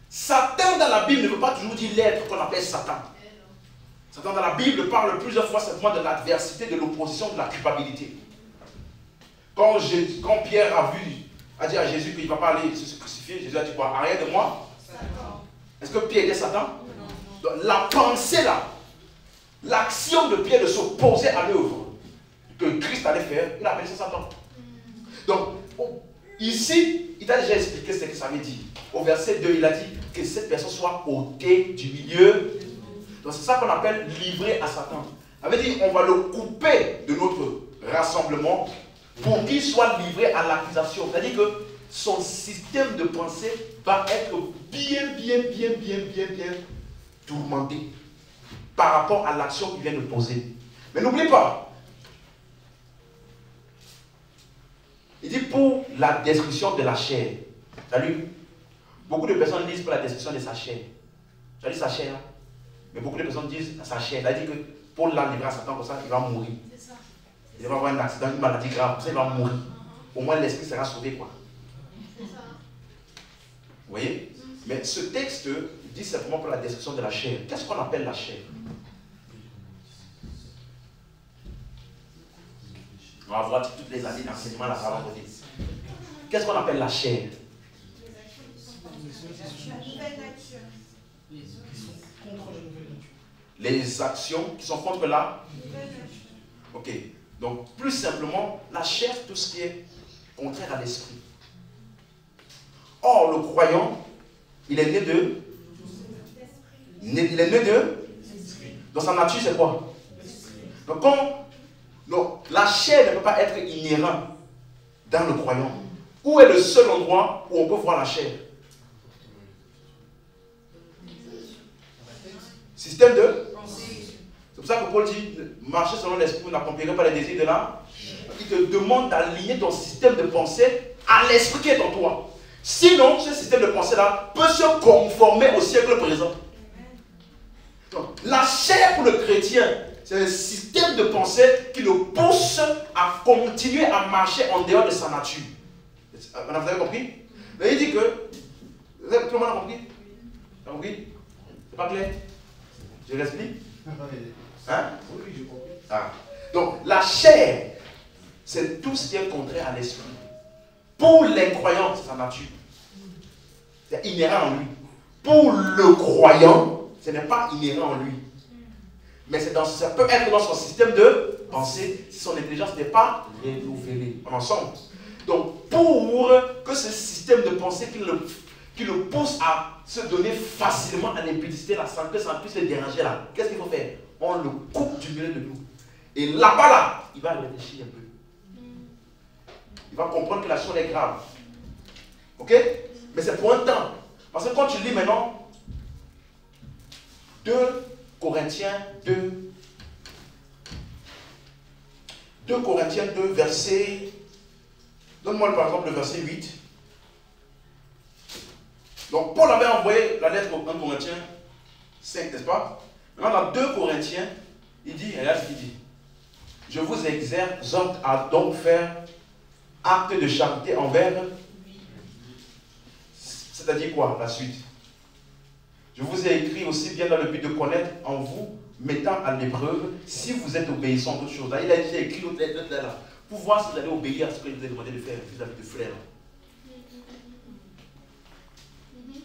Satan dans la Bible ne veut pas toujours dire l'être qu'on appelle Satan. Satan dans la Bible parle plusieurs fois simplement de l'adversité, de l'opposition, de la culpabilité. Quand Pierre a dit à Jésus qu'il ne va pas aller se crucifier, Jésus a dit quoi? Arrière de moi. Est-ce que Pierre était Satan? Donc, la pensée là, l'action de Pierre de s'opposer à l'œuvre que Christ allait faire, il appelait ça Satan. Donc, ici, il t'a déjà expliqué ce que ça veut dire. Au verset 2, il a dit que cette personne soit ôtée du milieu. Donc, c'est ça qu'on appelle livrer à Satan. Ça veut dire qu'on va le couper de notre rassemblement pour qu'il soit livré à l'accusation. C'est-à-dire que son système de pensée va être bien tourmenté par rapport à l'action qu'il vient de poser. Mais n'oublie pas, il dit pour la destruction de la chair. Salut. Beaucoup de personnes disent pour la destruction de sa chair. Tu as dit sa chair, mais beaucoup de personnes disent sa chair. C'est-à-dire que pour la livrer à Satan comme ça, il va mourir. Il va avoir un accident, une maladie grave, ça il va mourir. Au moins l'esprit sera sauvé, quoi. Vous voyez? Mais ce texte dit simplement pour la destruction de la chair. Qu'est-ce qu'on appelle la chair? On va voir toutes les années d'enseignement là, ça va voter. Qu'est-ce qu'on appelle la chair? Les actions qui sont contre la. Ok. Donc, plus simplement, la chair, tout ce qui est contraire à l'esprit. Or, le croyant, il est né de. Il est né de. Dans sa nature, c'est quoi? Donc, la chair ne peut pas être inhérente dans le croyant. Où est le seul endroit où on peut voir la chair? Système de. C'est pour ça que Paul dit, marcher selon l'esprit, vous n'accomplirez pas les désirs de l'âme. Il te demande d'aligner ton système de pensée à l'esprit qui est en toi. Sinon, ce système de pensée-là peut se conformer au siècle présent. Donc, la chair pour le chrétien, c'est un système de pensée qui le pousse à continuer à marcher en dehors de sa nature. Vous avez compris? Mais il dit que... Tout le monde a compris? Vous avez compris? C'est pas clair? Je l'explique? Hein? Oui, j'ai compris. Ah. Donc, la chair, c'est tout ce qui est contraire à l'esprit. Pour les croyants, c'est sa nature. C'est inhérent en lui. Pour le croyant, ce n'est pas inhérent en lui. Mais ça peut être dans son système de pensée si son intelligence n'est pas renouvelée. On ensemble. Donc, pour que ce système de pensée qui le pousse à se donner facilement à l'impudicité, sans que ça ne puisse le déranger là, qu'est-ce qu'il faut faire? On le coupe du milieu de nous. Et là-bas, là, il va réfléchir un peu. Il va comprendre que la chose est grave. Ok? Mais c'est pour un temps. Parce que quand tu lis maintenant 2 Corinthiens 2, verset... Donne-moi par exemple le verset 8. Donc Paul avait envoyé la lettre aux 1 Corinthiens 5, n'est-ce pas? Maintenant dans 2 Corinthiens Il dit, regarde ce qu'il dit. Je vous exhorte à donc faire acte de charité envers. C'est-à-dire quoi, la suite? Je vous ai écrit aussi bien dans le but de connaître en vous, mettant à l'épreuve, si vous êtes obéissant à d'autres choses. Là, il a déjà écrit l'autre lettre là, pour voir si vous allez obéir à ce que je vous ai demandé de faire, vis-à-vis de frères.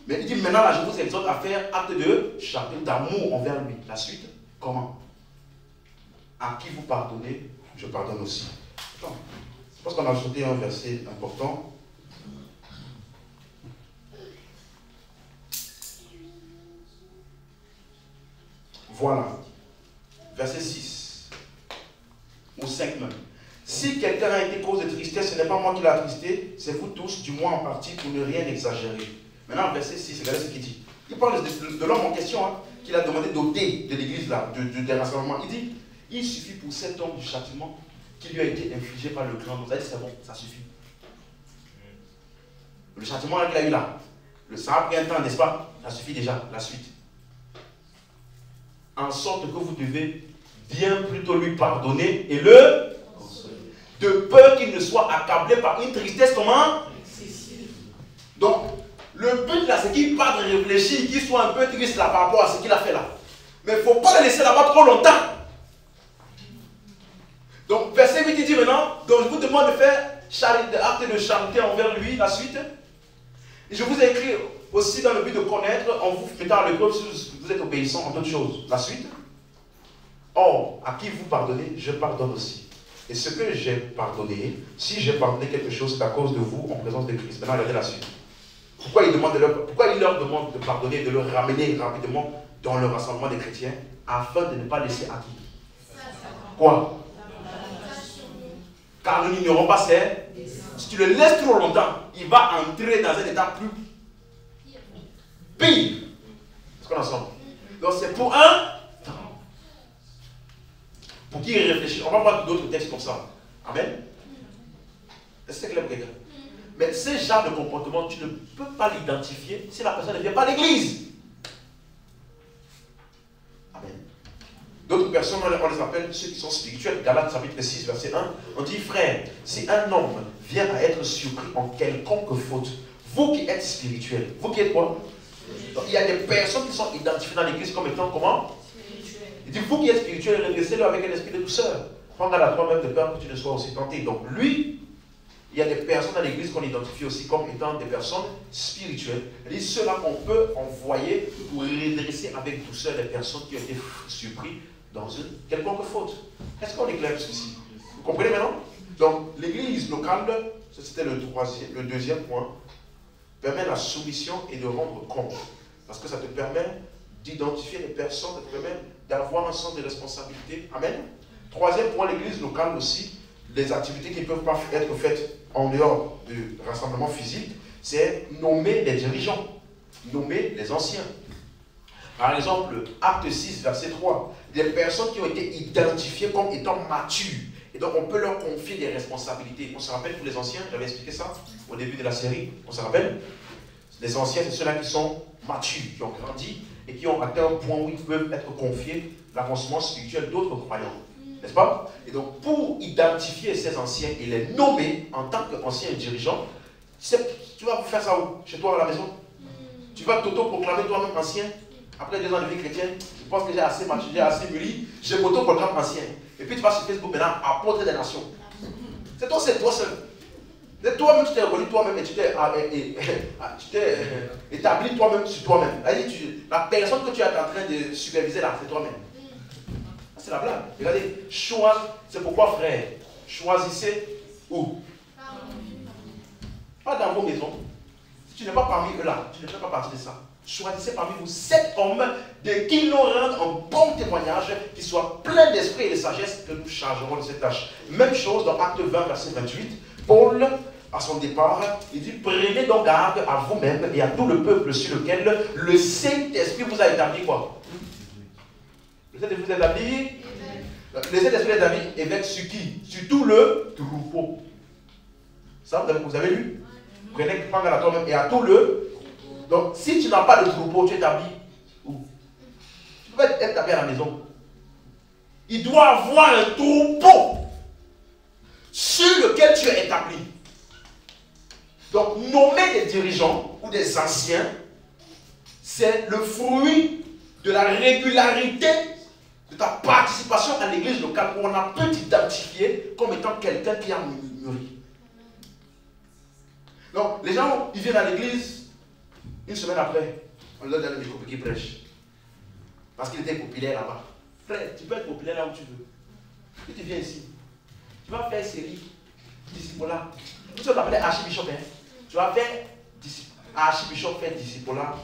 Mais il dit maintenant, là, je vous exhorte à faire acte de charité, d'amour envers lui. La suite, comment? À qui vous pardonnez, je pardonne aussi. Attends, je pense qu'on a sauté un verset important. Voilà. Verset 6. Ou 5 même. Si quelqu'un a été cause de tristesse, ce n'est pas moi qui l'ai attristé, c'est vous tous, du moins en partie, pour ne rien exagérer. Maintenant, verset 6, regardez ce qu'il dit. Il parle de l'homme en question, hein, qu'il a demandé d'ôter de l'église, là, des rassemblements. Il dit, il suffit pour cet homme du châtiment qui lui a été infligé par le clan. Vous avez dit, c'est bon, ça suffit. Le châtiment qu'il a eu là, ça a pris un temps, n'est-ce pas? Ça suffit déjà, la suite. En sorte que vous devez bien plutôt lui pardonner et le consoler. De peur qu'il ne soit accablé par une tristesse comment? Excessive. Donc, le but là, c'est qu'il parte réfléchir, qu'il soit un peu triste là par rapport à ce qu'il a fait là. Mais il ne faut pas le laisser là-bas trop longtemps. Donc, verset 8, il dit maintenant, donc je vous demande de faire acte de charité envers lui, la suite. Et je vous ai écrit aussi dans le but de connaître, en vous mettant à l'épreuve si vous êtes obéissant en toutes choses. La suite. Or, à qui vous pardonnez, je pardonne aussi. Et ce que j'ai pardonné, si j'ai pardonné quelque chose, c'est à cause de vous en présence de Christ. Maintenant, regardez la suite. Pourquoi il leur demande de pardonner, de le ramener rapidement dans le rassemblement des chrétiens, afin de ne pas laisser à qui? Quoi? Car nous n'ignorons pas c'est. Si tu le laisses trop longtemps, il va entrer dans un état plus pire. Est-ce qu'on est ensemble? Donc c'est pour un temps. Pour qu'il réfléchisse. On va voir d'autres textes comme ça. Amen. Est-ce que c'est clair pour quelqu'un? Mais ce genre de comportement, tu ne peux pas l'identifier si la personne ne vient pas à l'église. Amen. D'autres personnes, on les appelle ceux qui sont spirituels. Galates chapitre 6, verset 1. On dit, frère, si un homme vient à être surpris en quelconque faute, vous qui êtes spirituels, vous qui êtes quoi? Donc, il y a des personnes qui sont identifiées dans l'église comme étant comment? Spirituel. Il dit, vous qui êtes spirituels, redressez-le avec un esprit de douceur. Prends garde à toi-même de peur que tu ne sois aussi tenté. Donc lui, il y a des personnes dans l'église qu'on identifie aussi comme étant des personnes spirituelles. Il dit, ceux-là qu'on peut envoyer pour redresser avec douceur les personnes qui ont été surprises dans une quelconque faute. Est-ce qu'on est clair jusqu'ici? Vous comprenez maintenant? Donc l'église locale, c'était le deuxième point, permet la soumission et de rendre compte. Parce que ça te permet d'identifier les personnes, ça te permet d'avoir un sens de responsabilité. Amen. Troisième point, l'église locale aussi, les activités qui ne peuvent pas être faites en dehors du rassemblement physique, c'est nommer les dirigeants, nommer les anciens. Par exemple, acte 6, verset 3, des personnes qui ont été identifiées comme étant matures. Et donc, on peut leur confier des responsabilités. On se rappelle pour les anciens, j'avais expliqué ça au début de la série. On se rappelle? Les anciens, c'est ceux-là qui sont matures, qui ont grandi et qui ont atteint un point où ils peuvent être confiés l'avancement spirituel d'autres croyants. N'est-ce pas? Et donc, pour identifier ces anciens et les nommer en tant qu'anciens dirigeants, tu vas faire ça où? Chez toi à la maison? Tu vas t'auto-proclamer toi-même ancien? Après 2 ans de vie chrétienne, je pense que j'ai assez mature, j'ai assez mûri, je m'auto-proclame ancien. Et puis tu vas sur Facebook maintenant, apôtre des nations. C'est toi seul. C'est toi-même, tu t'es reconnu toi-même et tu t'es établi toi-même sur toi-même. La personne que tu es en train de superviser là, c'est toi-même. C'est la blague. Regardez, c'est pourquoi frère, choisissez où? Pas dans vos maisons. Si tu n'es pas parmi eux là, tu ne fais pas partie de ça. Choisissez parmi vous 7 hommes de qui nous rendent un bon témoignage, qui soient pleins d'esprit et de sagesse, que nous chargerons de cette tâche. Même chose dans Acte 20, verset 28. Paul, à son départ, il dit, prenez donc garde à vous-même et à tout le peuple sur lequel le Saint-Esprit vous a établi quoi? Le Saint-Esprit vous a établi? Le Saint-Esprit vous a établi évêque sur qui? Sur tout le troupeau. Ça, vous avez lu? Prenez garde à toi-même et à tout le. Donc, si tu n'as pas de troupeau, tu es établi où? Tu peux être établi à la maison. il doit avoir un troupeau sur lequel tu es établi. Donc, nommer des dirigeants ou des anciens, c'est le fruit de la régularité de ta participation à l'église locale où on a pu t'identifier comme étant quelqu'un qui a mûri. Donc, les gens, ils viennent à l'église, une semaine après, on leur donne des copies qui prêchent. Parce qu'il était populaire là-bas. Frère, tu peux être populaire là où tu veux. Si tu viens ici, tu vas faire série, disciple-là. Tu vas t'appeler archibishop, hein. Tu vas faire archibishop, faire disciple-là.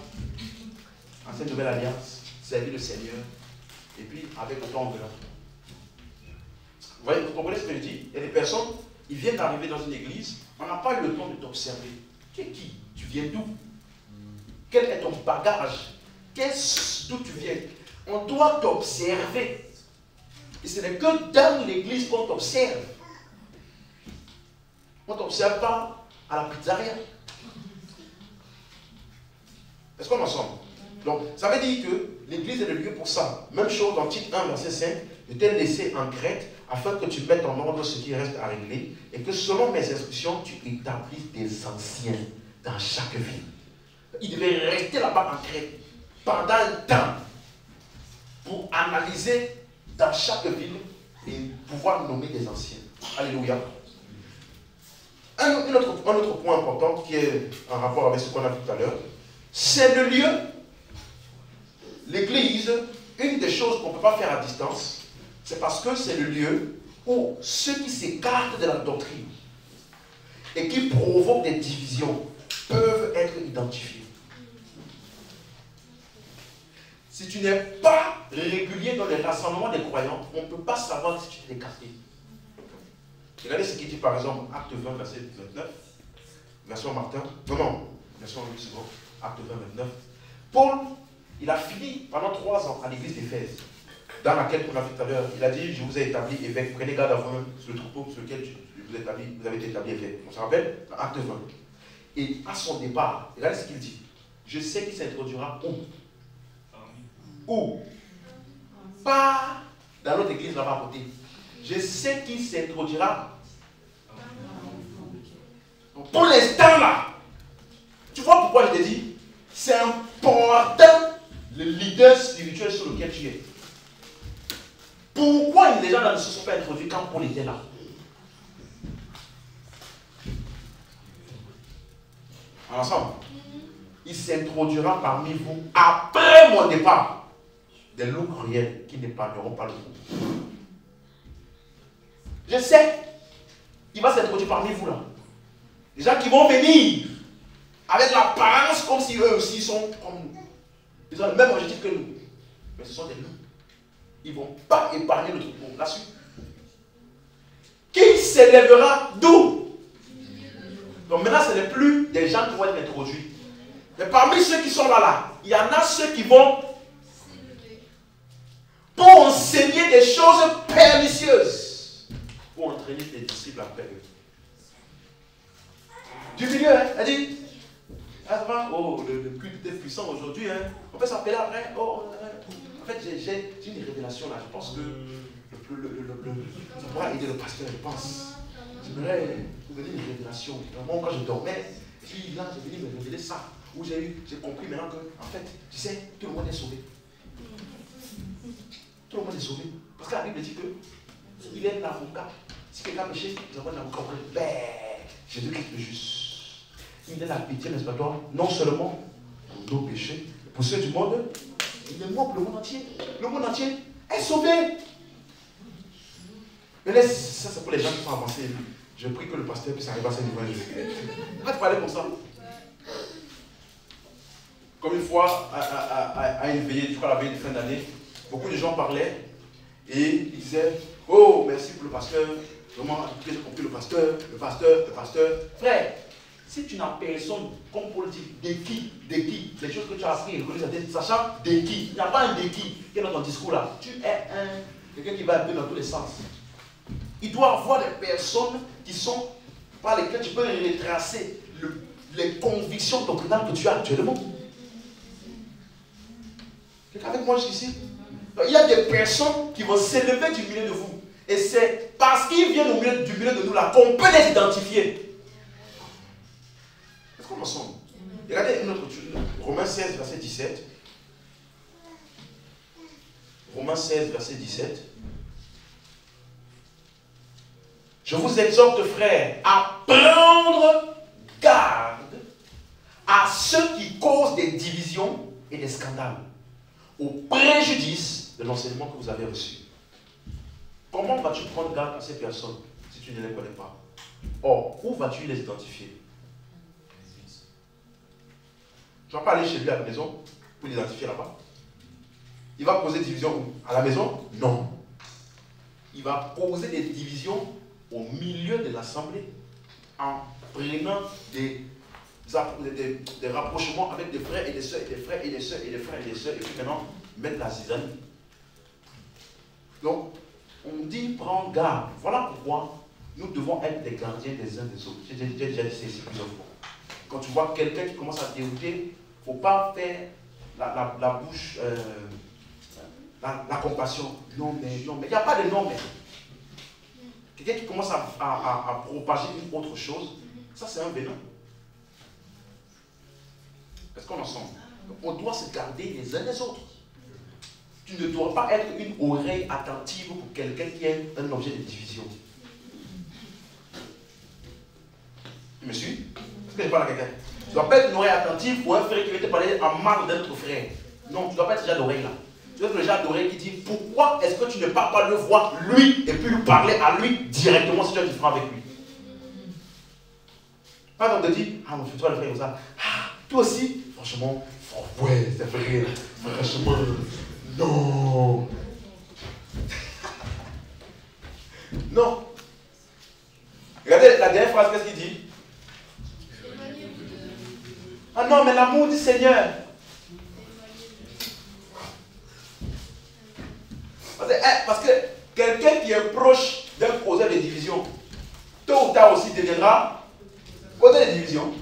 Ancienne nouvelle alliance, servir le Seigneur. Et puis, avec le temps de là. Vous voyez, vous comprenez ce que je dis? Il y a des personnes, ils viennent d'arriver dans une église, on n'a pas eu le temps de t'observer. Tu es qui? Tu viens d'où? Quel est ton bagage? D'où tu viens? On doit t'observer. Et ce n'est que dans l'église qu'on t'observe. On ne t'observe pas à la pizzeria. Est-ce qu'on est ensemble? Donc, ça veut dire que l'église est le lieu pour ça. Même chose dans Tite 1, verset 5, je t'ai laissé en Crète afin que tu mettes en ordre ce qui reste à régler et que selon mes instructions, tu établisses des anciens dans chaque ville. Il devait rester là-bas en Crète pendant un temps pour analyser dans chaque ville et pouvoir nommer des anciens. Alléluia. Un autre point important qui est en rapport avec ce qu'on a vu tout à l'heure, c'est le lieu. L'église, une des choses qu'on ne peut pas faire à distance, c'est parce que c'est le lieu où ceux qui s'écartent de la doctrine et qui provoquent des divisions peuvent être identifiés. Si tu n'es pas régulier dans les rassemblements des croyants, on ne peut pas savoir si tu t'es écarté. Regardez ce qu'il dit par exemple, acte 20, verset 29, version Martin, version Louis II, acte 20, 29. Paul, il a fini pendant 3 ans à l'église d'Éphèse, dans laquelle on a vu tout à l'heure. Il a dit, je vous ai établi évêque, prenez garde à vous-même sur le troupeau sur lequel vous avez été établi évêque. On se rappelle, dans acte 20. Et à son départ, regardez ce qu'il dit, je sais qu'il s'introduira où? Où? Pas dans notre église là-bas à côté. Je sais qu'il s'introduira. Donc pour l'instant là, tu vois pourquoi je te dis, c'est important le leader spirituel sur lequel tu es. Pourquoi les gens là ne se sont pas introduits quand Paul était là? Ensemble. Il s'introduira parmi vous après mon départ. Des loups cruels qui n'épargneront pas le groupe. Je sais, il va s'introduire parmi vous là. Des gens qui vont venir avec l'apparence comme si eux aussi sont comme nous. Ils ont le même objectif que nous. Mais ce sont des loups. Ils ne vont pas épargner le troupeau. La suite. Qui s'élèvera d'où? Donc maintenant, ce n'est plus des gens qui vont être introduits. Mais parmi ceux qui sont là, il y en a ceux qui vont pour enseigner des choses pernicieuses, pour entraîner des disciples après eux. Du milieu, hein, elle dit, ah, ça va, oh, le culte est puissant aujourd'hui, hein. On peut s'appeler après, oh, en fait, j'ai une révélation là, je pense que ça pourra aider le pasteur, je pense. J'aimerais vous donner une révélation. Moi, quand je dormais, puis là, j'ai venu me révéler ça, où j'ai compris maintenant que, en fait, tu sais, tout le monde est sauvé. Tout le monde est sauvé. Parce que la Bible dit que il est l'avocat. Si quelqu'un péché, nous avons un avocat auprès du Père. Jésus-Christ le juste. Il est la pitié, n'est-ce pas toi? Non seulement pour nos péchés, pour ceux du monde, il est mort pour le monde entier. Le monde entier est sauvé. Mais là, ça c'est pour les gens qui sont avancés. Je prie que le pasteur puisse arriver à ce niveau. On va te parler comme ça. Comme une fois, à une veillée, je crois la veillée de fin d'année, beaucoup de gens parlaient et ils disaient, oh, merci pour le pasteur, vraiment, j'ai compris le pasteur. Frère, si tu n'as personne, comme Paul dit, de qui, les choses que tu as appris, sachant de qui, il n'y a pas un de qui est dans ton discours là. Tu es quelqu'un qui va un peu dans tous les sens. Il doit avoir des personnes qui sont, par lesquelles tu peux retracer les convictions doctrinales que tu as actuellement. Quelqu'un avec moi jusqu'ici? Donc, il y a des personnes qui vont s'élever du milieu de vous. Et c'est parce qu'ils viennent du milieu de nous là qu'on peut les identifier. Est-ce qu'on en sommes? Regardez une autre chose. Romains 16, verset 17. Romains 16, verset 17. Je vous exhorte, frères, à prendre garde à ceux qui causent des divisions et des scandales, au préjudice de l'enseignement que vous avez reçu. Comment vas-tu prendre garde à ces personnes si tu ne les connais pas? Or, où vas-tu les identifier? Tu ne vas pas aller chez lui à la maison pour l'identifier là-bas. Il va causer des divisions où? À la maison? Non. Il va causer des divisions au milieu de l'assemblée en prenant des rapprochements avec des frères et des sœurs, et des frères et des sœurs, et des frères et des sœurs, et puis maintenant mettre la zizanie. Donc, on dit prends garde. Voilà pourquoi nous devons être les gardiens des uns des autres. J'ai déjà dit ça ici plusieurs fois. Quand tu vois quelqu'un qui commence à te dérouter, il ne faut pas faire la bouche, la compassion. Non, mais il n'y a pas de non, mais. Quelqu'un qui commence à propager une autre chose, ça c'est un venin. Est-ce qu'on en sent? On doit se garder les uns les autres. Tu ne dois pas être une oreille attentive pour quelqu'un qui est un objet de division. Tu me suis? Est-ce que je parle à quelqu'un? Tu ne dois pas être une oreille attentive pour un frère qui veut te parler en mal d'un autre frère. Non, tu ne dois pas être ce genre d'oreille là. Tu dois être le genre d'oreille qui dit pourquoi est-ce que tu ne pars pas le voir lui et puis lui parler à lui directement si tu es différent avec lui. Pas comme te dire, ah mon frère, toi le frère comme ça. Ah, toi aussi, franchement, oh, ouais, c'est vrai, franchement, non. Non. Regardez la dernière phrase, qu'est-ce qu'il dit? Ah non, mais l'amour du Seigneur. Parce que quelqu'un qui est proche d'un causeur de division, tôt ou tard aussi deviendra causeur de division.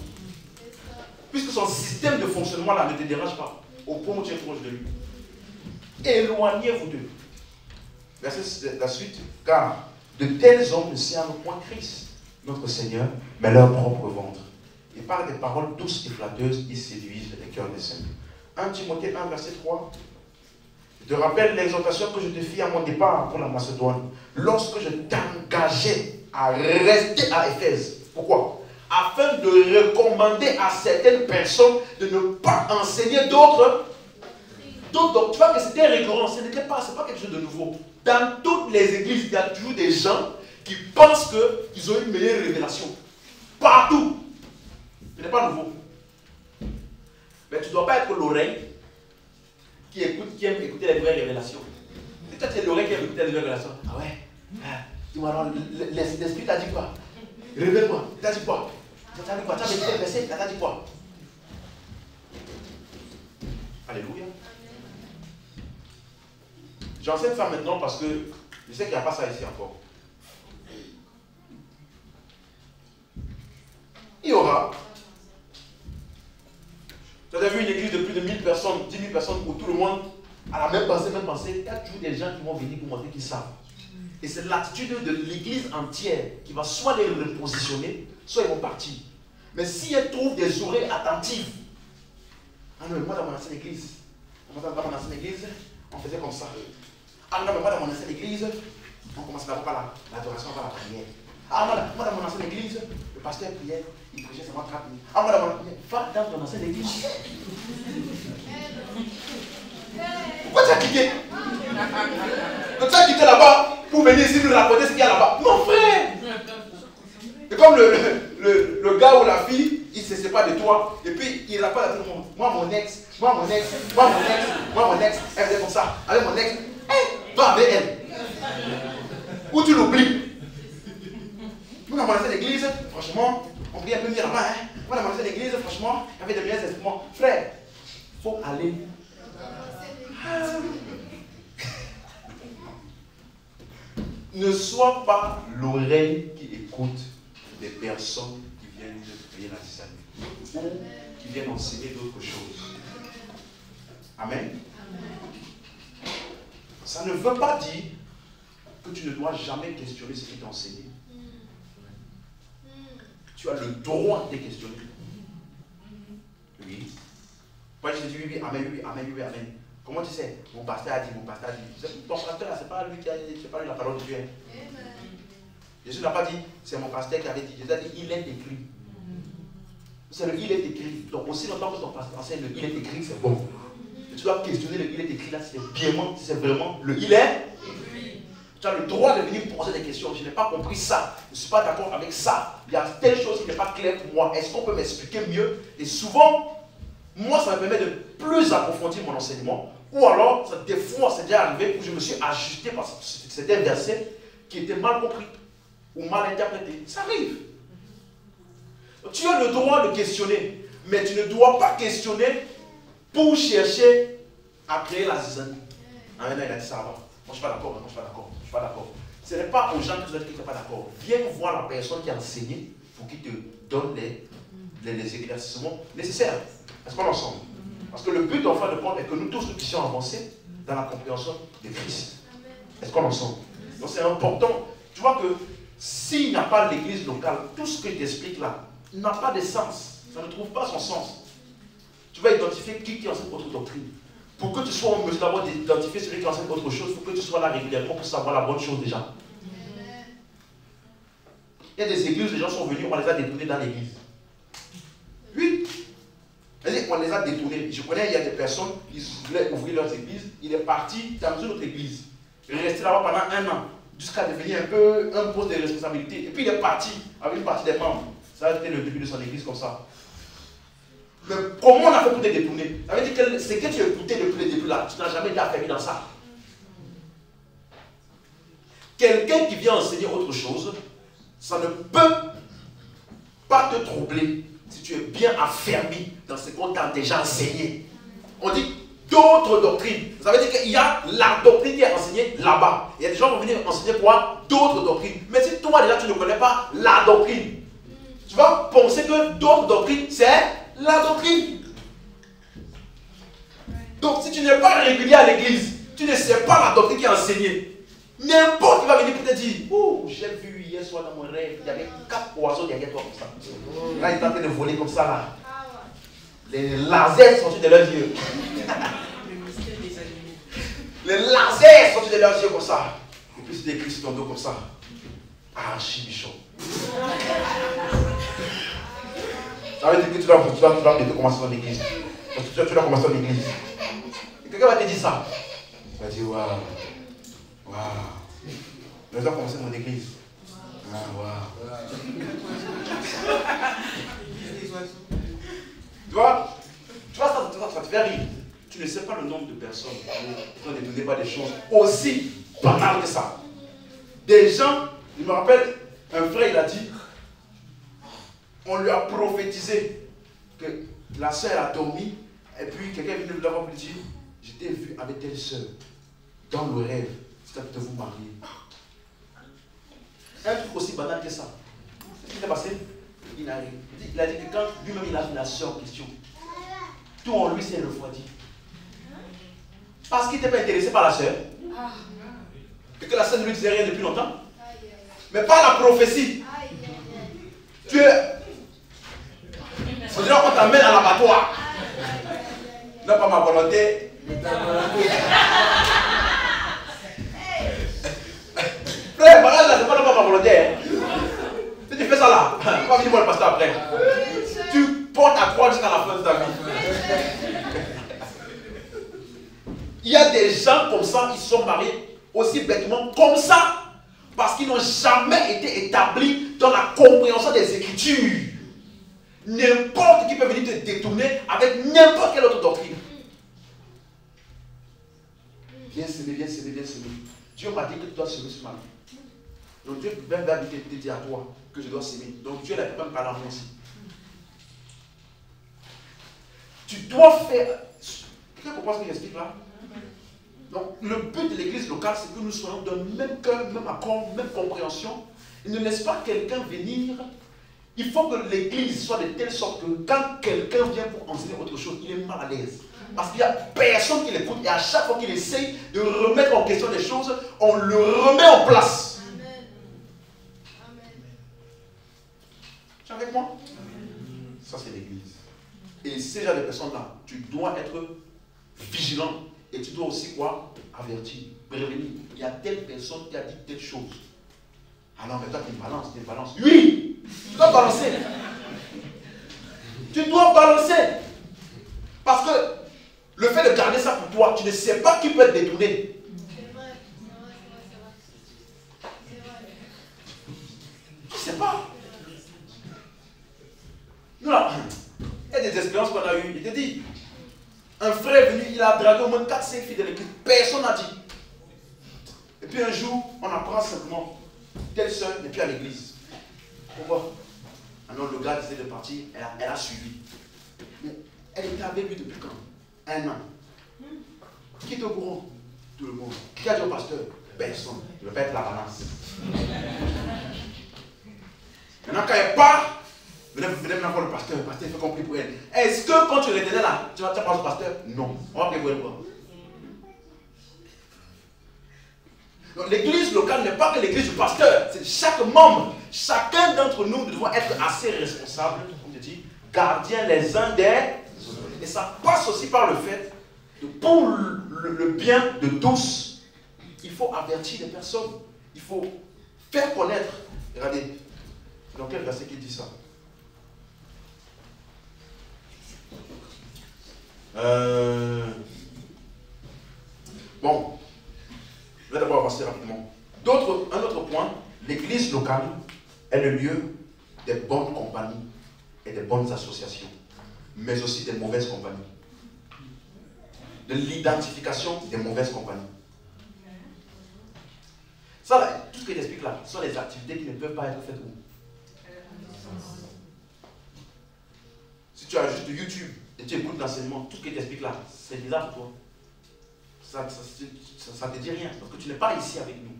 Puisque son système de fonctionnement là ne te dérange pas, au point où tu es proche de lui. Éloignez-vous d'eux. Verset la suite. Car de tels hommes ne servent point Christ, notre Seigneur, mais leur propre ventre. Et par des paroles douces et flatteuses, ils séduisent les cœurs des saints. 1 Timothée 1, verset 3. Je te rappelle l'exhortation que je te fis à mon départ pour la Macédoine, lorsque je t'engageais à rester à Éphèse. Pourquoi? Afin de recommander à certaines personnes de ne pas enseigner d'autres. Donc, tu vois que c'était récurrent, ce n'est pas quelque chose de nouveau. Dans toutes les églises, il y a toujours des gens qui pensent qu'ils ont une meilleure révélation. Partout. Ce n'est pas nouveau. Mais tu ne dois pas être l'oreille qui aime écouter les vraies révélations. Et toi, tu es l'oreille qui aime écouter les vraies révélations. Ah ouais? Dis-moi alors, l'esprit t'a dit quoi? Révèle-moi. T'as dit quoi? T'as dit quoi? Tu as médité le verset? T'as dit quoi? Alléluia. J'enseigne ça maintenant parce que je sais qu'il n'y a pas ça ici encore. Il y aura. Tu as vu une église de plus de 1000 personnes, 10 000 personnes où tout le monde a la même pensée. Il y a toujours des gens qui vont venir pour montrer qu'ils savent. Et c'est l'attitude de l'église entière qui va soit les repositionner, soit ils vont partir. Mais si elles trouvent des oreilles attentives, ah non, mais moi dans mon ancienne église, on faisait comme ça. Ah non, mais moi dans mon ancienne église, on commençait d'abord par l'adoration, par la prière. Ah moi dans mon ancienne église, le pasteur priait, il prêchait seulement 30 minutes. Ah moi dans ton ancienne église. Pourquoi tu as quitté? Tu as quitté là-bas pour venir ici nous raconter ce qu'il y a là-bas. Non frère! C'est comme le gars ou la fille, il se sépare de toi, et puis il raconte à tout le monde. Moi mon ex, elle faisait comme ça. Avec mon ex, va avec elle. Ou tu l'oublies. Moi dans mon ancienne église, franchement, on priait un peu mieux là-bas. Moi dans mon ancienne église, franchement, il y avait de meilleurs instruments. Frère, il faut aller. Ne sois pas l'oreille qui écoute des personnes qui viennent de prier la zizanie ou qui viennent enseigner d'autres choses. Amen. Ça ne veut pas dire que tu ne dois jamais questionner ce qui t'a enseigné. Tu as le droit de questionner. Oui. Moi, je dis oui, oui, amen, oui, amen, oui, amen. Comment tu sais? Mon pasteur a dit, mon pasteur a dit. Ton pasteur, c'est pas lui qui a dit, c'est pas lui la parole de Dieu. Jésus n'a pas dit, c'est mon pasteur qui avait dit. Jésus a dit, il est écrit. C'est le il est écrit. Donc, aussi longtemps que ton pasteur enseigne le il est écrit, c'est bon. Et tu dois questionner le il est écrit là, c'est vraiment le il est écrit. Tu as le droit de venir poser des questions. Je n'ai pas compris ça. Je ne suis pas d'accord avec ça. Il y a telle chose qui n'est pas claire pour moi. Est-ce qu'on peut m'expliquer mieux? Et souvent, moi, ça me permet de plus approfondir mon enseignement. Ou alors, des fois, c'est déjà arrivé où je me suis ajusté parce que c'était un verset qui était mal compris ou mal interprété. Ça arrive. Donc, tu as le droit de questionner, mais tu ne dois pas questionner pour chercher à créer la zizanie. Ah, maintenant, il a dit ça avant. Moi, je ne suis pas d'accord. Moi, je ne suis pas d'accord. Je suis pas d'accord. Ce n'est pas aux gens que tu dois dire que tu n'es pas d'accord. Viens voir la personne qui a enseigné pour qu'il te donne les éclaircissements nécessaires. Est-ce qu'on est ensemble? Parce que le but d'enfant de compte est que nous tous nous puissions avancer dans la compréhension de Christ. Est-ce qu'on est ensemble? Donc c'est important. Tu vois que s'il n'y a pas l'église locale, tout ce que je t'explique là n'a pas de sens. Ça ne trouve pas son sens. Tu vas identifier qui enseigne autre doctrine. Pour que tu sois en mesure d'avoir d'identifier celui qui enseigne autre chose, il faut que tu sois là régulièrement pour savoir la bonne chose déjà. Il y a des églises où les gens sont venus, on les a détournés dans l'église. Oui. On les a détournés. Je connais, il y a des personnes qui voulaient ouvrir leurs églises. Il est parti dans une autre église. Il est resté là-bas pendant 1 an, jusqu'à devenir un peu un poste de responsabilité. Et puis il est parti avec une partie des membres. Ça a été le début de son église comme ça. Mais comment on a fait pour te détourner? Ça veut dire que c'est que tu écoutais depuis le début là. Tu n'as jamais été affaibli dans ça. Quelqu'un qui vient enseigner autre chose, ça ne peut pas te troubler si tu es bien affermi dans ce qu'on t'a déjà enseigné. On dit d'autres doctrines. Ça veut dire qu'il y a la doctrine qui est enseignée là-bas. Il y a des gens qui vont venir enseigner quoi? D'autres doctrines. Mais si toi déjà tu ne connais pas la doctrine, tu vas penser que d'autres doctrines, c'est la doctrine. Donc si tu n'es pas régulier à l'église, tu ne sais pas la doctrine qui est enseignée, n'importe qui va venir pour te dire, oh, j'ai vu hier soir dans mon rêve, il y avait 4 oiseaux derrière toi comme ça. Là, ils sont en train de voler comme ça là. Les lasers sortis de leurs yeux. Les lasers sortis de leurs yeux comme ça. Et puis c'est écrit sur ton dos comme ça. Archibichon. Ça veut dire que tu dois bientôt commencer ton église. Tu dois commencer ton église. Et quelqu'un va te dire ça. Tu vas dire, waouh. Waouh. Je dois commencer mon église. Ah, waouh. Tu vois, ça te fait rire. Tu ne sais pas le nombre de personnes qui ne détournent pas des choses aussi banales que ça. Des gens, je me rappelle, un frère, il a dit, on lui a prophétisé que la sœur a dormi, et puis quelqu'un est venu lui avoir dit, je t'ai vu avec telle sœur, dans le rêve, c'est de vous marier. Un truc aussi banal que ça. Qu'est-ce qui s'est passé? Il a dit que quand lui-même il a vu la sœur en question, tout en lui s'est refroidi. Parce qu'il n'était pas intéressé par la sœur. Et que la sœur ne lui disait rien depuis longtemps. Mais par la prophétie. Tu es. On dirait qu'on t'amène à l'abattoir. Non, pas ma volonté. Frère, mariage là, c'est pas ma volonté. Si tu fais ça là, pas venir voir le pasteur après. Tu portes ta croix jusqu'à la fin de ta vie. Il y a des gens comme ça qui sont mariés aussi bêtement comme ça parce qu'ils n'ont jamais été établis dans la compréhension des Écritures. N'importe qui peut venir te détourner avec n'importe quelle autre doctrine. Viens s'aimer, viens s'aimer, viens s'aimer. Dieu m'a dit que tu dois s'aimer ce matin. Donc Dieu va te dire à toi que je dois s'aimer. Donc Dieu n'a pas même parlé à moi aussi. Tu dois faire. Quelqu'un comprend ce que j'explique là? Donc le but de l'église locale, c'est que nous soyons d'un même cœur, même accord, même compréhension. Il ne laisse pas quelqu'un venir. Il faut que l'église soit de telle sorte que quand quelqu'un vient pour enseigner autre chose, il est mal à l'aise. Parce qu'il n'y a personne qui l'écoute. Et à chaque fois qu'il essaye de remettre en question les choses, on le remet en place.
Amen. Amen.
Tu es avec moi? Ça, c'est l'église. Et ces gens de personnes-là, tu dois être vigilant. Et tu dois aussi quoi? Avertir, prévenir. Il y a telle personne qui a dit telle chose. Alors, mais toi, tu balances. Oui! Tu dois balancer. Tu dois balancer. Parce que le fait de garder ça pour toi, tu ne sais pas qui peut être détourné.
C'est vrai. C'est vrai.
Tu ne sais pas. Nous là, il y a des expériences qu'on a eues. Il te dit, un frère est venu, il a dragué au moins 4-5 filles de l'église. Personne n'a dit. Et puis un jour, on apprend simplement, telle soeur n'est plus à l'église. Pourquoi? Alors le gars disait de partir, elle a suivi. Mais elle était avec lui depuis quand? 1 an. Qui est au courant? Tout le monde. Qui a dit au pasteur? Personne. Je vais être la balance. Maintenant, quand elle part, venez maintenant voir le pasteur. Le pasteur fait compris pour elle. Est-ce que quand tu retenais là, tu vas penser au pasteur? Non. On va prier pour elle quoi? Donc l'église locale n'est pas que l'église du pasteur. C'est chaque membre. Chacun d'entre nous doit être assez responsable, comme je dis, gardiens les uns des autres. Et ça passe aussi par le fait que pour le bien de tous, il faut avertir les personnes. Il faut faire connaître. Regardez, dans quel verset qui dit ça? Bon, je vais d'abord avancer rapidement. Un autre point, l'église locale est le lieu des bonnes compagnies et des bonnes associations, mais aussi des mauvaises compagnies. De l'identification des mauvaises compagnies. Ça, là, tout ce que j'explique là, ce sont les activités qui ne peuvent pas être faites où? Si tu as juste YouTube et tu écoutes l'enseignement, tout ce que j'explique là, c'est bizarre pour toi. Ça ne te dit rien, parce que tu n'es pas ici avec nous.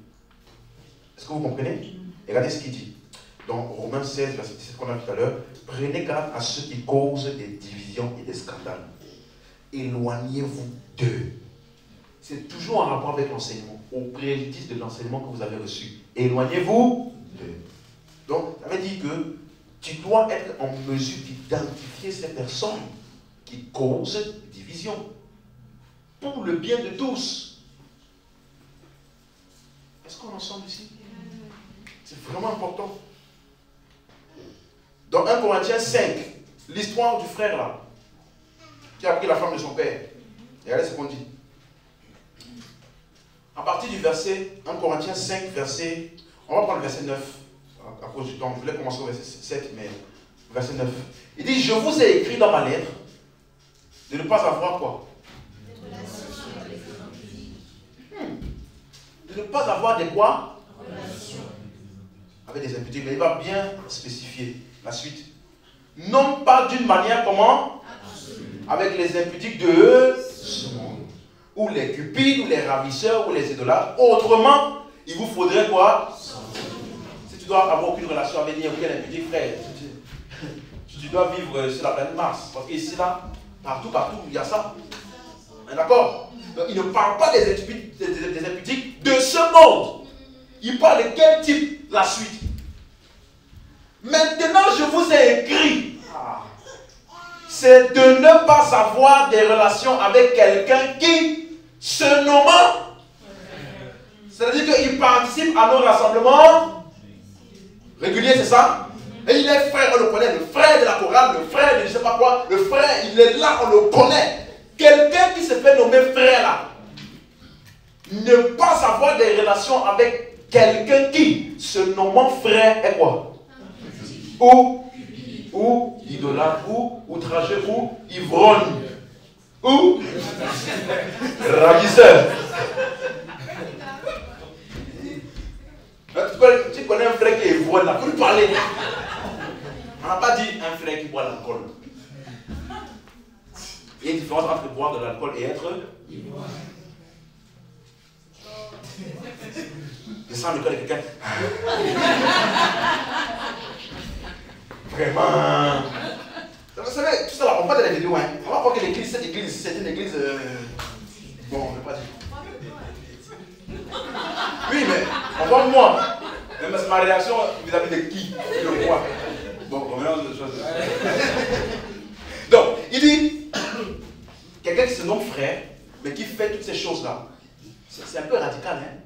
Est-ce que vous comprenez? Et regardez ce qu'il dit. Dans Romains 16, verset 17 qu'on a vu tout à l'heure, prenez garde à ceux qui causent des divisions et des scandales. Éloignez-vous d'eux. C'est toujours en rapport avec l'enseignement, au préjudice de l'enseignement que vous avez reçu. Éloignez-vous d'eux. Donc, ça veut dire que tu dois être en mesure d'identifier ces personnes qui causent division. Pour le bien de tous. Est-ce qu'on est ensemble ici? C'est vraiment important. Dans 1 Corinthiens 5, l'histoire du frère là, qui a pris la femme de son père. Regardez ce qu'on dit. À partir du verset 1 Corinthiens 5, verset, on va prendre le verset 9, à cause du temps. Je voulais commencer au verset 7, mais verset 9. Il dit, je vous ai écrit dans ma lettre de ne pas avoir quoi? De ne pas avoir des quoi? Avec des impudiques, mais il va bien spécifier la suite. Non pas d'une manière comment? Avec les impudiques de ce monde. Ou les cupides, ou les ravisseurs, ou les idolâtres. Autrement, il vous faudrait quoi? Si tu dois avoir aucune relation avec aucun impudique, frère, tu dois vivre sur la planète Mars. Parce qu'ici, là, partout, il y a ça. D'accord? Donc, il ne parle pas des impudiques de ce monde. Il parle de quel type? La suite. Maintenant, je vous ai écrit. C'est de ne pas avoir des relations avec quelqu'un qui se nomme. C'est-à-dire qu'il participe à nos rassemblements réguliers, c'est ça? Et il est frère, on le connaît, le frère de la chorale, le frère de je ne sais pas quoi, le frère, il est là, on le connaît. Quelqu'un qui se fait nommer frère là, ne pas avoir des relations avec quelqu'un qui, se nommant frère, est quoi? Ou idolâtre, ou outrageux, ou ivrogne, ou ravisseur. Tu connais un frère qui est ivrogne là, pour lui parler. On n'a pas dit un frère qui boit l'alcool. Il y a une différence entre boire de l'alcool et être ivrogne. Je sens le cœur de quelqu'un. Vraiment. Vous savez, tout ça là, on parle de la vidéo, hein. On va croire que l'église, cette église, c'est une église. Bon, on ne peut pas dire. Oui, mais encore moi. Mais c'est ma réaction vis-à-vis de qui? Le quoi? Bon, on mélange de choses. Donc, il dit quelqu'un qui se nomme frère, mais qui fait toutes ces choses-là. C'est un peu radical, hein?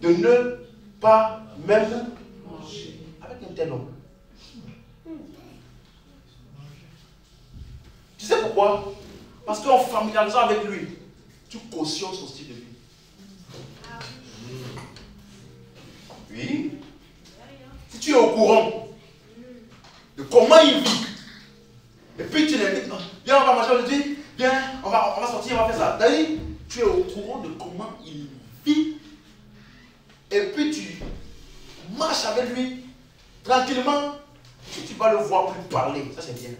De ne pas même manger avec un tel homme. Tu sais pourquoi? Parce qu'en familiarisant avec lui, tu cautionnes son style de vie. Oui. Si tu es au courant de comment il vit, et puis tu l'invites, viens, on va manger aujourd'hui, viens, on va sortir, on va faire ça. D'ailleurs, tu es au courant de comment il vit, et puis tu marches avec lui tranquillement, tu vas le voir plus parler. Ça, c'est bien.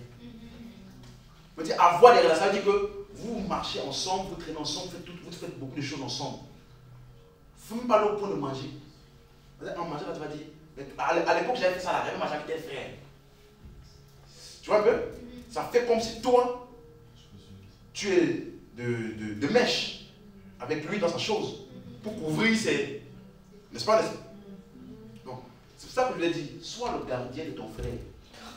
Mais avoir des relations, ça veut dire que vous marchez ensemble, vous traînez ensemble, vous faites beaucoup de choses ensemble. Il ne faut même pas aller au point de manger. En mangeant, tu vas dire, à l'époque, j'avais fait ça, j'avais mangé avec tes frères. Tu vois un peu? Ça fait comme si toi, tu es de mèche avec lui dans sa chose pour couvrir ses. N'est-ce pas? Donc, c'est pour ça que je lui ai dit, sois le gardien de ton frère.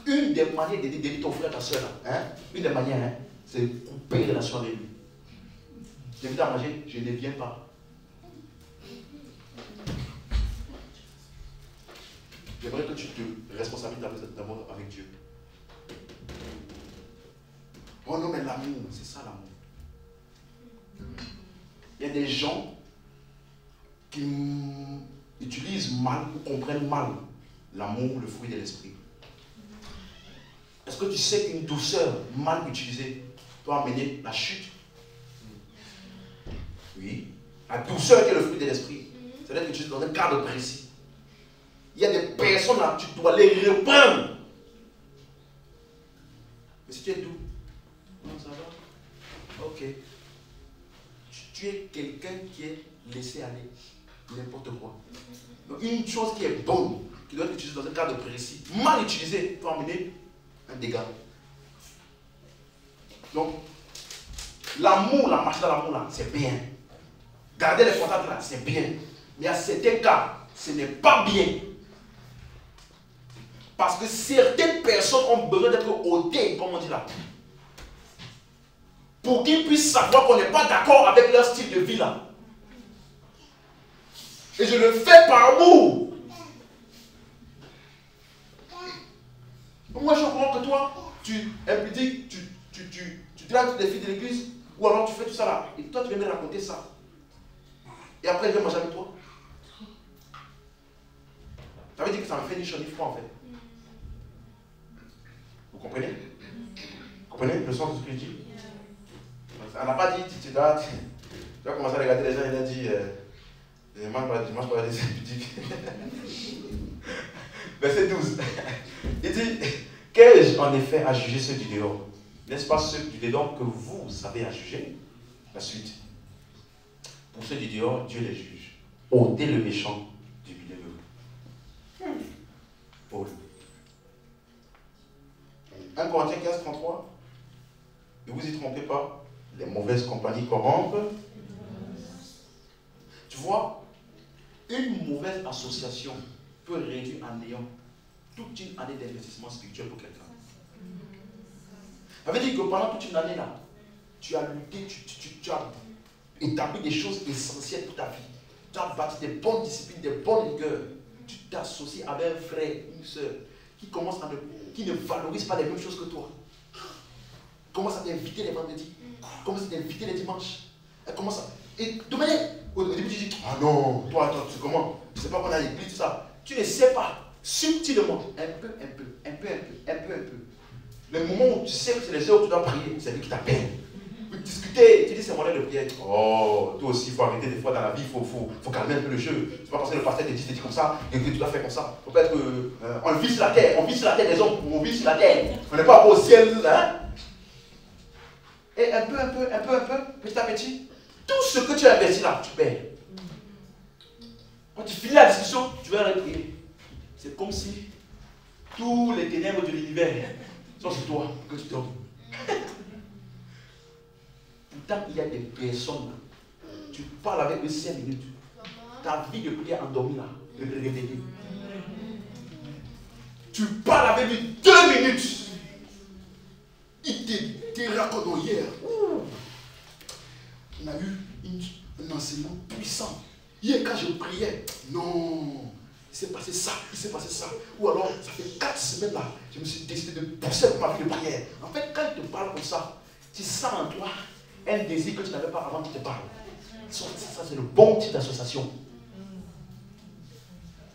Une des manières d'aider ton frère, ta soeur, hein? Une des manières, hein, c'est couper les relations avec lui. J'invite à manger, je ne viens pas. J'aimerais que tu te responsabilises d'abord avec Dieu. Oh non, mais l'amour, c'est ça l'amour. Il y a des gens qui utilisent mal ou comprennent mal l'amour, le fruit de l'esprit. Est-ce que tu sais qu'une douceur mal utilisée peut amener la chute? Oui. La douceur qui est le fruit de l'esprit, ça doit être utilisé dans un cadre précis. Il y a des personnes là, tu dois les reprendre. Mais si tu es doux, non, ça va. Ok. Tu es quelqu'un qui est laissé aller. N'importe quoi. Donc une chose qui est bonne, qui doit être utilisée dans un cadre précis, mal utilisée, peut amener un dégât. Donc, l'amour, la marche dans l'amour là, c'est bien. Garder les contacts là, c'est bien. Mais à certains cas, ce n'est pas bien. Parce que certaines personnes ont besoin d'être ôtées, comme on dit là. Pour qu'ils puissent savoir qu'on n'est pas d'accord avec leur style de vie là. Et je le fais par amour. Moi je comprends que toi, tu impliques, tu dragues les filles de l'église, ou alors tu fais tout ça là. Et toi tu viens me raconter ça. Et après je vais manger avec toi. Ça veut dire que ça me fait ni chaud ni froid en fait. Vous comprenez? Vous comprenez le sens de ce que je dis? Elle n'a pas dit, tu dois commencer à regarder les gens, il a dit, je mange pas des impudiques. Verset 12. Il dit, qu'ai-je en effet à juger ceux du dehors? N'est-ce pas ceux du dehors que vous savez à juger? La suite. Pour ceux du dehors, Dieu les juge. Ôtez le méchant du milieu de vous. Paul. 1 Corinthiens 15, 33. Ne vous y trompez pas, les mauvaises compagnies corrompent. Tu vois, une mauvaise association peut réduire en néant toute une année d'investissement spirituel pour quelqu'un. Ça veut dire que pendant toute une année là, tu as lutté, tu as établi des choses essentielles pour ta vie. Tu as bâti des bonnes disciplines, des bonnes rigueurs. Tu t'associes avec un frère, une soeur qui ne valorise pas les mêmes choses que toi. Commence à t'inviter les vendredis, commence à t'inviter les dimanches. Elle commence à... Et de manière, au début tu dis, ah non, toi, attends, tu sais comment? Tu ne sais pas qu'on a l'église, tout ça. Tu ne sais pas, subtilement, un peu. Le moment où tu sais que c'est les heures où tu dois prier, c'est lui qui t'appelle. Vous discutez, tu dis c'est mon heure de prière. Oh, toi aussi, il faut arrêter des fois dans la vie, il faut calmer un peu le jeu. C'est pas parce que le pasteur te dit comme ça, et que tu dois faire comme ça. Il faut pas être on vit sur la terre, des hommes, on vit sur la terre. On n'est pas au ciel, hein? Et un peu, petit à petit, tout ce que tu as investi là, tu perds. Quand tu finis la discussion, tu vas aller prier. C'est comme si tous les ténèbres de l'univers sont sur toi, que tu tombes. tant il y a des personnes, tu parles avec eux 5 minutes. Ta vie de prière endormie là, de le réveiller. Tu parles avec lui 2 minutes. Il te raconte hier. On a eu un enseignement puissant. Hier, quand je priais, non, il s'est passé ça, il s'est passé ça. Ou alors, ça fait 4 semaines là, je me suis décidé de pousser pour ma vie de prière. En fait, quand il te parle comme ça, tu sens en toi un désir que tu n'avais pas avant qu'il te parle. Ça, c'est le bon type d'association.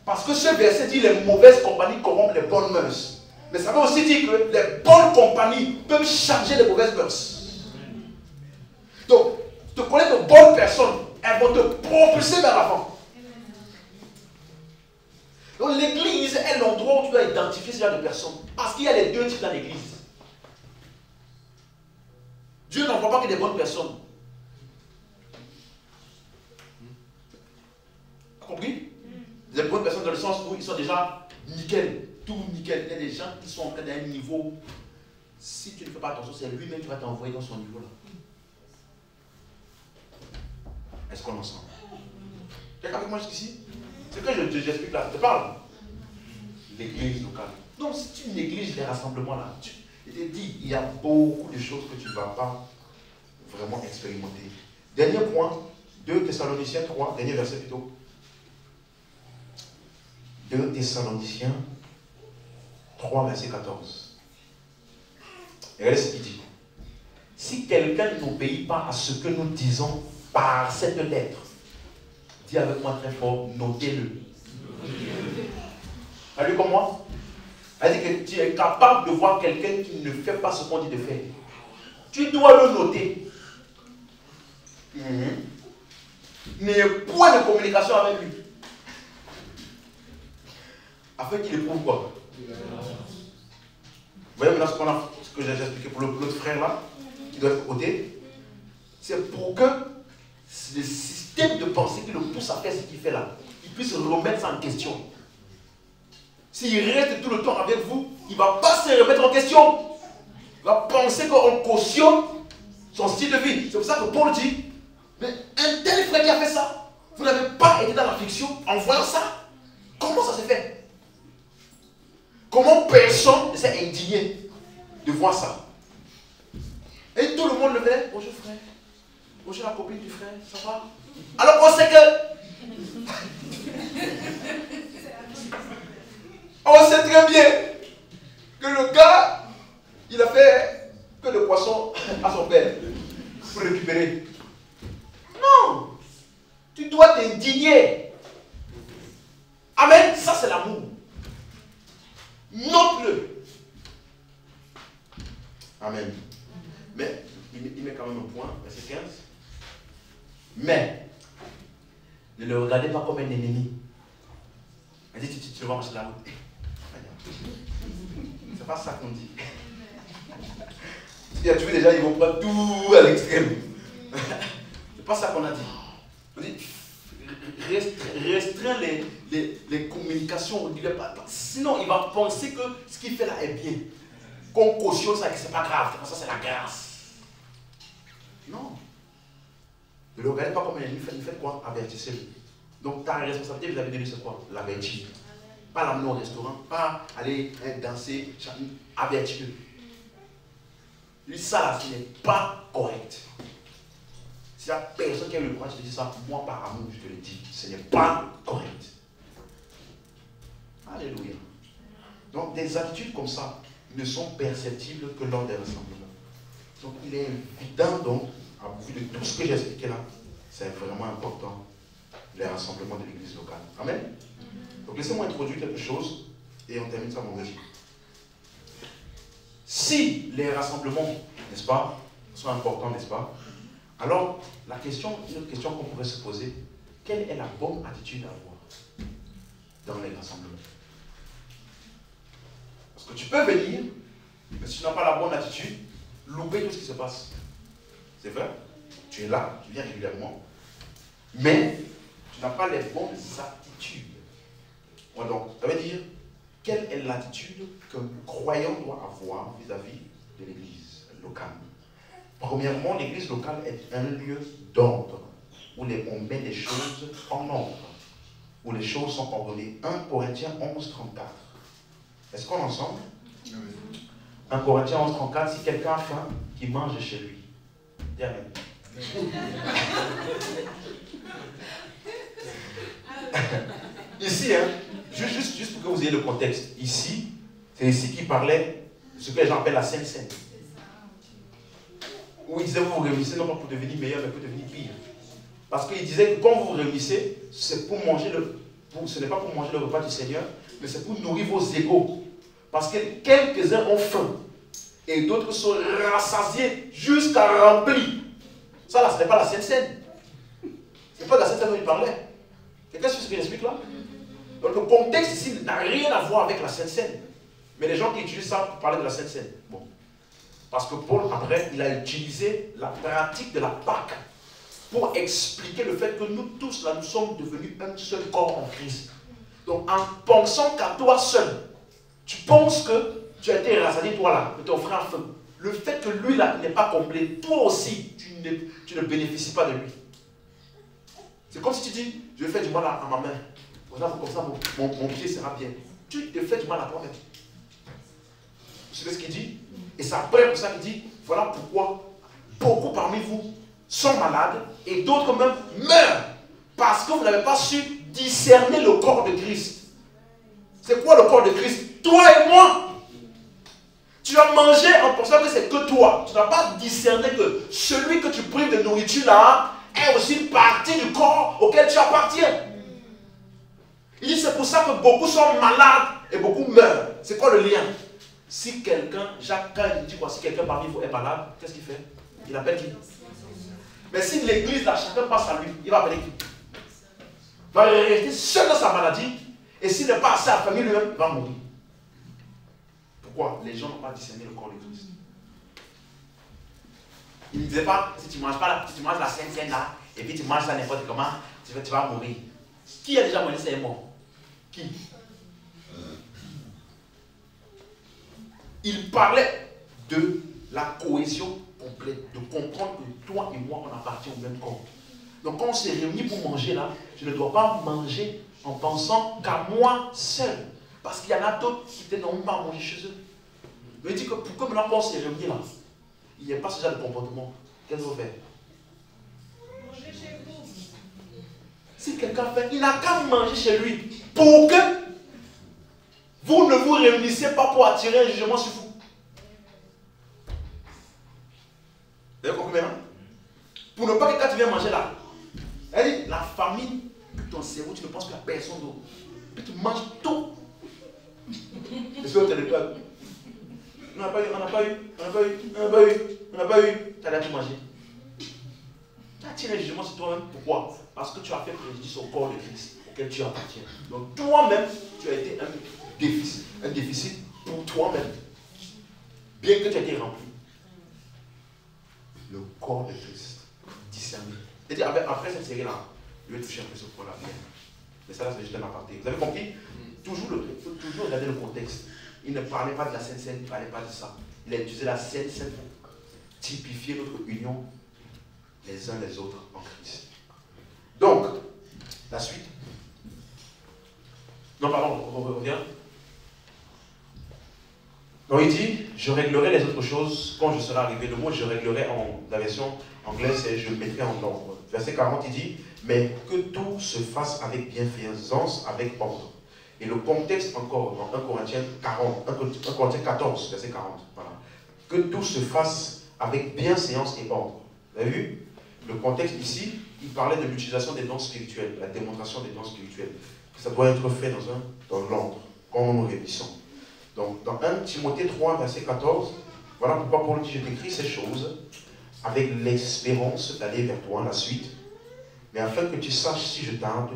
Parce que ce verset dit les mauvaises compagnies corrompent les bonnes mœurs. Mais ça veut aussi dire que les bonnes compagnies peuvent changer les mauvaises mœurs. Donc, te connaître de bonnes personnes, elles vont te propulser vers l'avant. Donc l'église est l'endroit où tu dois identifier ce genre de personnes. Parce qu'il y a les 2 types dans l'église. Dieu n'envoie pas que des bonnes personnes. Tu as compris? Les bonnes personnes dans le sens où ils sont déjà nickel, tout nickel. Il y a des gens qui sont en train d'un niveau. Si tu ne fais pas attention, c'est lui-même qui va t'envoyer dans son niveau là. Est-ce qu'on est ensemble? Tu es avec moi jusqu'ici? C'est que j'explique là, je te parle. L'église locale. Donc si tu négliges les rassemblements là, je te dis, il y a beaucoup de choses que tu ne vas pas vraiment expérimenter. Dernier point, 2 Thessaloniciens 3, dernier verset plutôt. 2 Thessaloniciens 3, verset 14. Et regardez ce qu'il dit. Si quelqu'un n'obéit pas à ce que nous disons par cette lettre, dis avec moi très fort, notez-le. T'as lu comme moi? Elle dit que tu es capable de voir quelqu'un qui ne fait pas ce qu'on dit de faire. Tu dois le noter. N'ayez point de communication avec lui. Afin qu'il éprouve quoi? Vous voyez maintenant ce que j'ai expliqué pour l'autre frère là, qui doit être côté. C'est pour que le système de pensée qui le pousse à faire ce qu'il fait là, il puisse remettre ça en question. S'il reste tout le temps avec vous, il ne va pas se remettre en question. Il va penser qu'on cautionne son style de vie. C'est pour ça que Paul dit, mais un tel frère qui a fait ça, vous n'avez pas été dans la fiction en voyant ça. Comment ça s'est fait? Comment personne ne s'est indigné de voir ça? Et tout le monde le fait. Bonjour frère. Bonjour la copine du frère. Ça va? Alors on sait que... on sait très bien que le gars, il a fait que le poisson à son père pour récupérer. Non! Tu dois t'indigner. Amen. Ça c'est l'amour. Note-le. Amen. Mais, il met quand même un point, verset 15. Mais, ne le regardez pas comme un ennemi. Elle dit, tu le vois marcher la route. C'est pas ça qu'on dit. Tu veux déjà, ils vont prendre tout à l'extrême. C'est pas ça qu'on a dit. On dit, restreins les communications régulières. Sinon, il va penser que ce qu'il fait là est bien. Qu'on cautionne ça et que c'est pas grave. Ça, c'est la grâce. Non. Ne le regardez pas comme un ennemi. Faites quoi? Avertissez-le. Donc, ta responsabilité vis-à-vis de lui, c'est quoi? L'avertir. Pas l'amener au restaurant, pas aller danser. Avertis-le. Lui, ça là, ce n'est pas correct. S'il y a personne qui a eu le courage de dire ça, moi par amour, je te le dis, ce n'est pas correct. Alléluia. Donc des attitudes comme ça ne sont perceptibles que lors des rassemblements. Donc il est évident, donc, à vue de tout ce que j'ai expliqué là, c'est vraiment important, les rassemblements de l'église locale. Amen. Donc laissez-moi introduire quelque chose et on termine ça vendredi. Si les rassemblements, n'est-ce pas, sont importants, n'est-ce pas, alors une autre question qu'on pourrait se poser, quelle est la bonne attitude à avoir dans les rassemblements? Parce que tu peux venir, mais si tu n'as pas la bonne attitude, louper tout ce qui se passe. C'est vrai, tu es là, tu viens régulièrement, mais tu n'as pas les bonnes attitudes. Bon, donc, ça veut dire, quelle est l'attitude qu'un croyant doit avoir vis-à-vis de l'église locale? Premièrement, l'église locale est un lieu d'ordre, où on met les choses en ordre, où les choses sont ordonnées. 1 Corinthiens 11, 34. Est-ce qu'on est ensemble? 1 Corinthiens 11, 34, si quelqu'un a faim, qu'il mange chez lui. Dis amen. Ici, hein, juste pour que vous ayez le contexte, ici, c'est ici qu'il parlait de ce que les gens appellent la Sainte Seine. Où il disait vous vous réunissez non pas pour devenir meilleur, mais pour devenir pire. Parce qu'il disait que quand vous vous réunissez, c'est pour manger ce n'est pas pour manger le repas du Seigneur, mais c'est pour nourrir vos égos. Parce que quelques-uns ont faim et d'autres sont rassasiés jusqu'à remplir. Ça là, ce n'est pas la Sainte Seine. Ce n'est pas de la Sainte Seine dont il parlait. Quelqu'un suit ce que j'explique là? Donc le contexte ici n'a rien à voir avec la Sainte Seine. Mais les gens qui utilisent ça pour parler de la Sainte Seine. Bon. Parce que Paul, après, il a utilisé la pratique de la Pâque pour expliquer le fait que nous tous, là, nous sommes devenus un seul corps en Christ. Donc, en pensant qu'à toi seul, tu penses que tu as été rassasié, toi là, que ton frère a faim. Le fait que lui là n'est pas comblé, toi aussi, tu ne bénéficies pas de lui. C'est comme si tu dis, je vais faire du mal à ma main. Comme ça mon pied sera bien. Tu te fais du mal à toi-même. Vous savez ce qu'il dit? Et c'est après pour ça qu'il dit, voilà pourquoi beaucoup parmi vous sont malades et d'autres même meurent. Parce que vous n'avez pas su discerner le corps de Christ. C'est quoi le corps de Christ? Toi et moi. Tu as mangé en pensant que c'est que toi. Tu n'as pas discerné que celui que tu prives de nourriture là est aussi une partie du corps auquel tu appartiens. Il dit c'est pour ça que beaucoup sont malades et beaucoup meurent. C'est quoi le lien? Si quelqu'un, Jacques, quand il dit quoi, si quelqu'un parmi vous est malade, qu'est-ce qu'il fait? Il appelle qui? Mais si l'église là, chacun passe à lui, il va appeler qui? Il va rester seul dans sa maladie, et s'il n'est pas assez affamé lui-même, il va mourir. Pourquoi? Les gens n'ont pas discerné le corps de Christ. Il ne disait pas, si tu ne manges pas là, si tu manges la Sainte Seine là, et puis tu manges ça n'importe comment, tu vas mourir. Qui a déjà mangé ça est mort? Qui? Il parlait de la cohésion complète, de comprendre que toi et moi, on appartient au même corps. Donc quand on s'est réunis pour manger là, je ne dois pas manger en pensant qu'à moi seul. Parce qu'il y en a d'autres qui n'ont pas mangé chez eux. Je me dis que pourquoi maintenant quand on s'est réunis là, il n'y a pas ce genre de comportement. Qu'est-ce qu'on fait?
Manger chez vous.
Si quelqu'un fait, il n'a qu'à manger chez lui. Pour que vous ne vous réunissez pas pour attirer un jugement sur vous. Vous avez compris maintenant? Pour ne pas que quand tu viens manger là, elle dit, la famine, ton cerveau, tu ne penses plus à personne d'autre. Puis tu manges tout. Et sur le téléphone, on n'a pas eu. Tu as tout mangé. Tu as attiré un jugement sur toi-même. Pourquoi? Parce que tu as fait préjudice au corps de Christ auquel tu appartiens. Donc toi-même, tu as été un déficit pour toi-même. Bien que tu aies été rempli. Le corps de Christ. Discerné. C'est-à-dire, après cette série-là, je vais toucher un peu ce point-là. Mais ça, là, c'est juste un aparté. Vous avez compris? Il faut toujours regarder le contexte. Il ne parlait pas de la Sainte Seine, il ne parlait pas de ça. Il a utilisé la Sainte Seine pour typifier notre union les uns les autres en Christ. Donc, la suite. Non, pardon, on revient. Donc il dit, je réglerai les autres choses quand je serai arrivé. Le mot je réglerai en la version anglaise, c'est je mettrai en ordre. Verset 40, il dit, mais que tout se fasse avec bienfaisance, avec ordre. Et le contexte encore, dans 1 Corinthiens 14, verset 40. Voilà. Que tout se fasse avec bienséance et ordre. Vous avez vu? Le contexte ici, il parlait de l'utilisation des dons spirituels, la démonstration des dons spirituels. Ça doit être fait dans l'ordre, quand nous nous réunissons. Donc, dans 1 Timothée 3, verset 14, voilà pourquoi Paul dit, je t'écris ces choses avec l'espérance d'aller vers toi, la suite, mais afin que tu saches, si je tarde,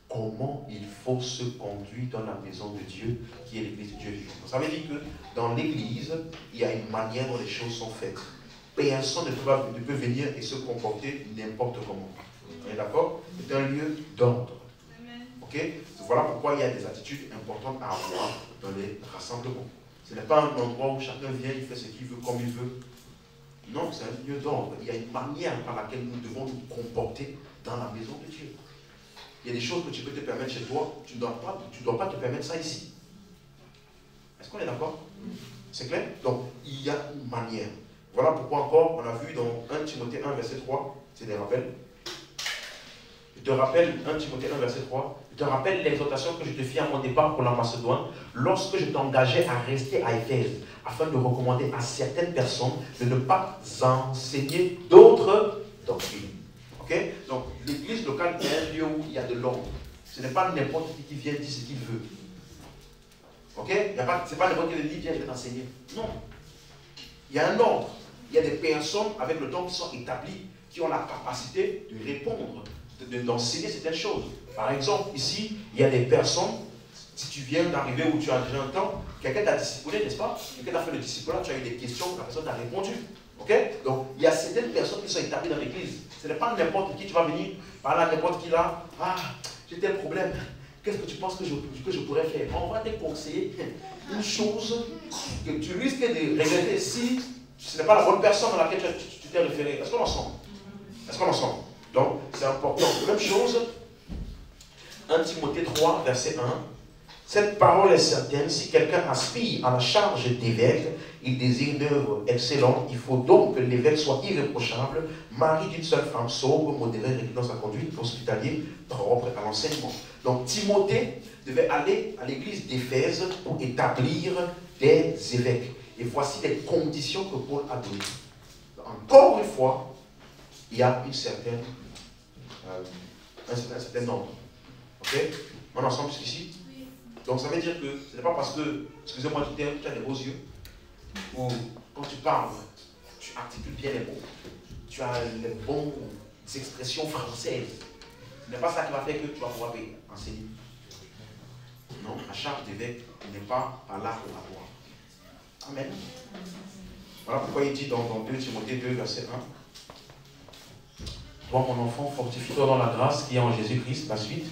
comment il faut se conduire dans la maison de Dieu, qui est l'église de Dieu vivant. Ça veut dire que dans l'église, il y a une manière dont les choses sont faites. Personne ne peut venir et se comporter n'importe comment. On est d'accord? C'est un lieu d'ordre. Ok? Voilà pourquoi il y a des attitudes importantes à avoir dans les rassemblements. Ce n'est pas un endroit où chacun vient, il fait ce qu'il veut, comme il veut. Non, c'est un lieu d'ordre. Il y a une manière par laquelle nous devons nous comporter dans la maison de Dieu. Il y a des choses que tu peux te permettre chez toi, tu ne dois pas te permettre ça ici. Est-ce qu'on est d'accord? C'est clair? Donc, il y a une manière. Voilà pourquoi encore, on a vu dans 1 Timothée 1, verset 3, c'est des rappels. Je te rappelle, 1 Timothée 1, verset 3, je te rappelle l'exhortation que je te fis à mon départ pour la Macédoine, lorsque je t'engageais à rester à Éphèse, afin de recommander à certaines personnes de ne pas enseigner d'autres doctrines. Ok? Donc, l'église locale est un lieu où il y a de l'ordre. Ce n'est pas n'importe qui vient dire ce qu'il veut. Ok? Ce n'est pas n'importe qui vient dire t'enseigner. Non. Il y a un ordre. Il y a des personnes avec le temps qui sont établies, qui ont la capacité de répondre, d'enseigner certaines choses. Par exemple, ici, il y a des personnes, si tu viens d'arriver où tu as déjà un temps, quelqu'un t'a discipliné, n'est-ce pas? Quelqu'un t'a fait le disciple, tu as eu des questions, la personne t'a répondu. Ok? Donc, il y a certaines personnes qui sont établies dans l'église. Ce n'est pas n'importe qui, tu vas venir parler à n'importe qui là. Ah, j'ai tel problème. Qu'est-ce que tu penses que je pourrais faire? On va te conseiller une chose que tu risques de regretter si ce n'est pas la bonne personne à laquelle tu t'es référé. Est-ce qu'on en sent? Est-ce qu'on en sent? Donc, c'est important. Même chose, 1 Timothée 3, verset 1. Cette parole est certaine, si quelqu'un aspire à la charge d'évêque, il désire une œuvre excellente, il faut donc que l'évêque soit irréprochable, mari d'une seule femme, sobre, modéré, régulier dans sa conduite, hospitalier, propre à l'enseignement. Donc Timothée devait aller à l'église d'Éphèse pour établir des évêques. Et voici les conditions que Paul a données. Encore une fois, il y a un certain nombre. Ok? On est ensemble jusqu'ici? Donc ça veut dire que ce n'est pas parce que, excusez-moi, tu as des beaux yeux, ou quand tu parles, tu articules bien les mots, tu as les bonnes expressions françaises. Ce n'est pas ça qui va faire que tu vas pouvoir enseigner. Non, la charge d'évêque n'est pas par là pour l'avoir. Amen. Voilà pourquoi il dit dans 2 Timothée 2, verset 1. Toi, mon enfant, fortifie-toi dans la grâce qui est en Jésus-Christ, la suite.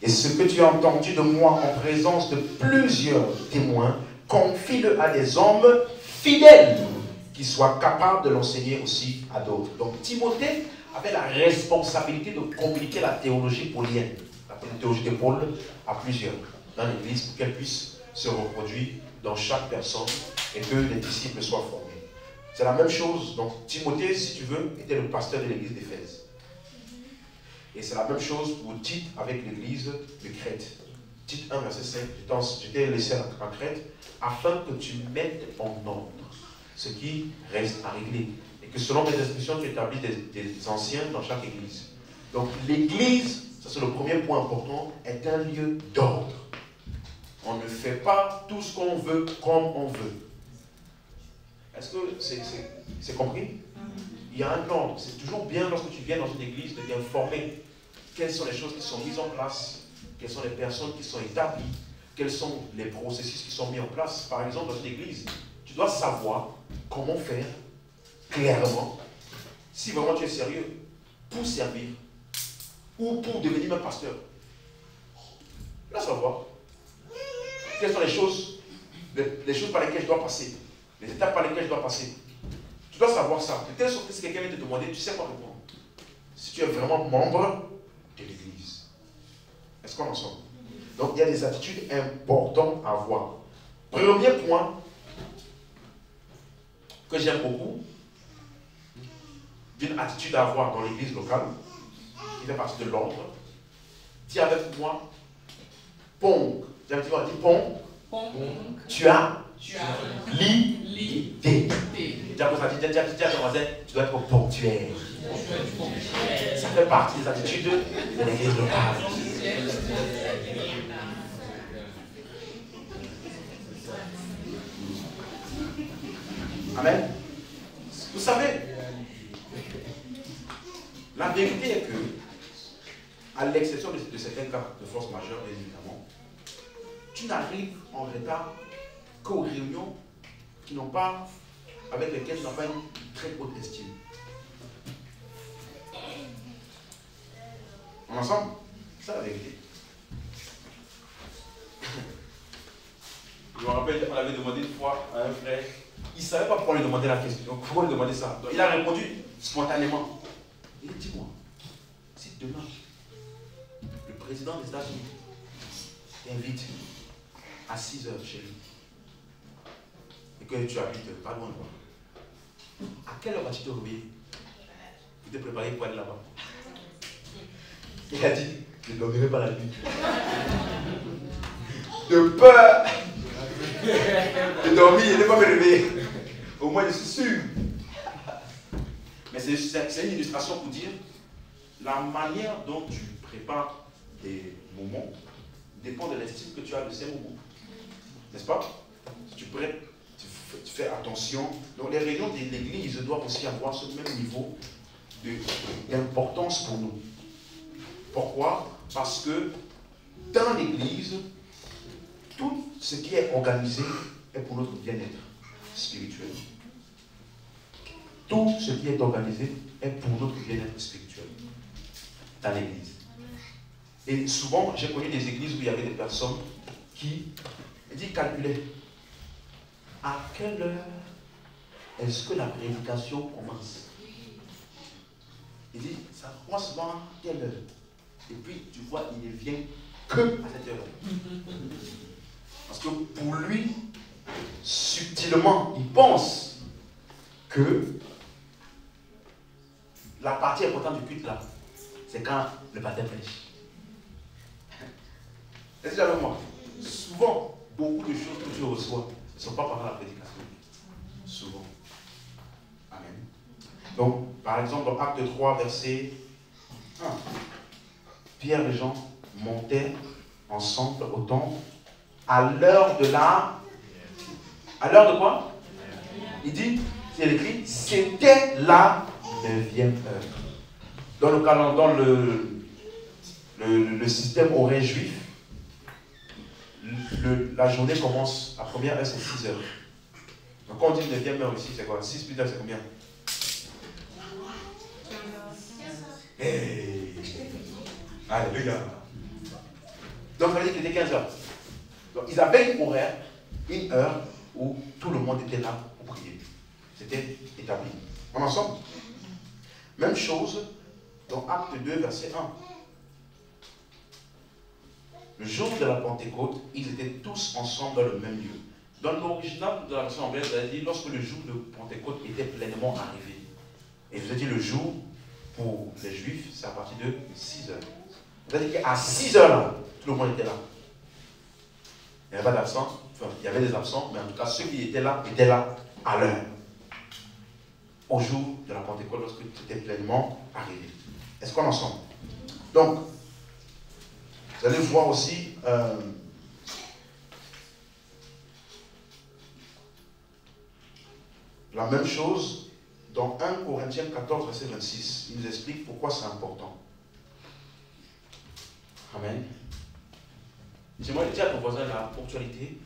Et ce que tu as entendu de moi en présence de plusieurs témoins, confie-le à des hommes fidèles qui soient capables de l'enseigner aussi à d'autres. Donc Timothée avait la responsabilité de communiquer la théologie paulienne, la théologie de Paul à plusieurs dans l'église pour qu'elle puisse se reproduire dans chaque personne et que les disciples soient formés. C'est la même chose. Donc Timothée, si tu veux, était le pasteur de l'église d'Éphèse. Et c'est la même chose pour Tite avec l'église de Crète. Tite 1, verset 5. Je t'ai laissé à Crète afin que tu mettes en ordre ce qui reste à régler. Et que selon mes instructions, tu établis des anciens dans chaque église. Donc l'église, ça c'est le premier point important, est un lieu d'ordre. On ne fait pas tout ce qu'on veut comme on veut. Est-ce que c'est compris? Il y a un ordre. C'est toujours bien lorsque tu viens dans une église de t'informer quelles sont les choses qui sont mises en place, quelles sont les personnes qui sont établies, quels sont les processus qui sont mis en place. Par exemple, dans une église, tu dois savoir comment faire clairement, si vraiment tu es sérieux, pour servir ou pour devenir un pasteur. Tu dois savoir quelles sont les choses par lesquelles je dois passer, les étapes par lesquelles je dois passer. Tu dois savoir ça. De telle sorte que si quelqu'un vient te demander, tu sais quoi répondre. Si tu es vraiment membre de l'église. Est-ce qu'on en sort? Donc il y a des attitudes importantes à avoir. Premier point que j'aime beaucoup, d'une attitude à avoir dans l'église locale, qui fait partie de l'ordre. Dis avec moi, Pong. Dis Pong. Tu as l'idée. Dis à ton voisin, tu dois être ponctuel. Ça fait partie des attitudes de l'église locale. Amen. Vous savez, la vérité est que, à l'exception de certains cas de force majeure, bien évidemment, tu n'arrives en retard qu'aux réunions qui n'ont pas, avec lesquelles tu n'as pas une très haute estime. Ensemble, c'est ça la vérité. Je me rappelle, on avait demandé une fois à un frère il ne savait pas pourquoi lui demander la question. Donc, pourquoi lui demander ça? Donc, il a répondu spontanément. Il dit, dis-moi, si demain, le président des États-Unis t'invite à 6 heures chez lui, et que tu habites pas loin, à quelle heure vas-tu te réveiller pour te préparer pour aller là-bas? Il a dit, je ne dormirai pas la nuit. De peur de dormir et de ne pas me réveiller. Au moins, je suis sûr. Mais c'est une illustration pour dire la manière dont tu prépares des moments dépend de l'estime que tu as de ces moments. N'est-ce pas? Si tu fais attention. Donc les réunions de l'église doivent aussi avoir ce même niveau d'importance pour nous. Pourquoi? Parce que dans l'église, tout ce qui est organisé est pour notre bien-être spirituel. Tout ce qui est organisé est pour notre bien-être spirituel dans l'église. Et souvent, j'ai connu des églises où il y avait des personnes qui calculaient à quelle heure est-ce que la prédication commence. Il dit, ça commence à quelle heure? Et puis, tu vois, il ne vient que à cette heure. Parce que pour lui, subtilement, il pense que la partie importante du culte là, c'est quand le baptême prêche. Est-ce que avec moi? Souvent, beaucoup de choses que tu reçois ne sont pas pendant la prédication. Souvent. Amen. Donc, par exemple, dans Acte 3, verset 1, Pierre et Jean montaient ensemble au temple à l'heure de la... À l'heure de quoi? Il dit, c'est écrit, c'était la 9e heure. Dans le calendrier, le système horaire juif, la journée commence, la première heure c'est 6 heures. Donc quand on dit 9e heure ici, c'est quoi? 6 plus 9 c'est combien? Hey. Alléluia. Donc ça veut dire qu'il était 15 heures. Donc ils avaient une horaire, une heure où tout le monde était là pour prier. C'était établi. On est ensemble? Même chose dans Acte 2, verset 1. Le jour de la Pentecôte, ils étaient tous ensemble dans le même lieu. Dans l'original de la version anglaise, ça dit lorsque le jour de Pentecôte était pleinement arrivé. Et je vous ai dit le jour, pour les Juifs, c'est à partir de 6 heures. C'est-à-dire qu'à 6 heures, là, tout le monde était là. Il n'y avait pas d'absents, enfin, il y avait des absents, mais en tout cas, ceux qui étaient là à l'heure. Au jour de la Pentecôte, lorsque c'était pleinement arrivé. Est-ce qu'on est ensemble? Donc, vous allez voir aussi la même chose dans 1 Corinthiens 14, verset 26. Il nous explique pourquoi c'est important. Amen. J'aimerais dire à ton voisin, la ponctualité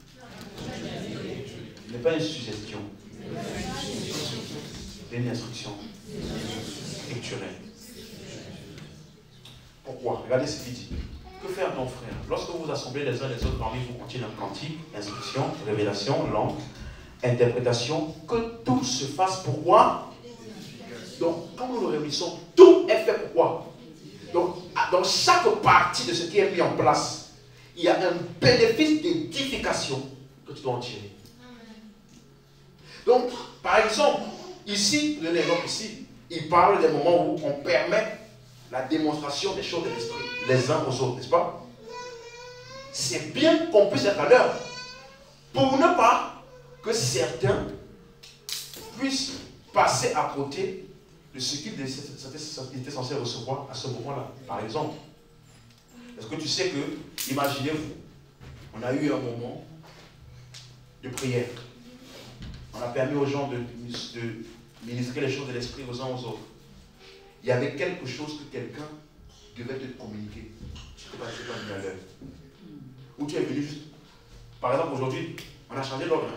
n'est pas une suggestion. C'est une instruction scripturelle. Pourquoi? Regardez ce qu'il dit. Que faire ton frère? Lorsque vous vous assemblez les uns les autres parmi vous, continue un cantique, instruction, révélation, langue, interprétation, que tout se fasse pourquoi? Donc, quand nous nous réunissons, tout est fait pourquoi? Donc, dans chaque partie de ce qui est mis en place, il y a un bénéfice d'édification que tu dois en tirer. Donc, par exemple, ici, le exemple ici, il parle des moments où on permet la démonstration des choses de l'esprit, les uns aux autres, n'est-ce pas? C'est bien qu'on puisse être à l'heure, pour ne pas que certains puissent passer à côté de ce qu'ils étaient censés recevoir à ce moment-là. Par exemple, est-ce que tu sais que, imaginez-vous, on a eu un moment de prière. On a permis aux gens de ministrer les choses de l'esprit aux uns aux autres. Il y avait quelque chose que quelqu'un devait te communiquer. Tu ne peux pas venir à l'heure. Ou tu es venu juste. Par exemple, aujourd'hui, on a changé l'ordre.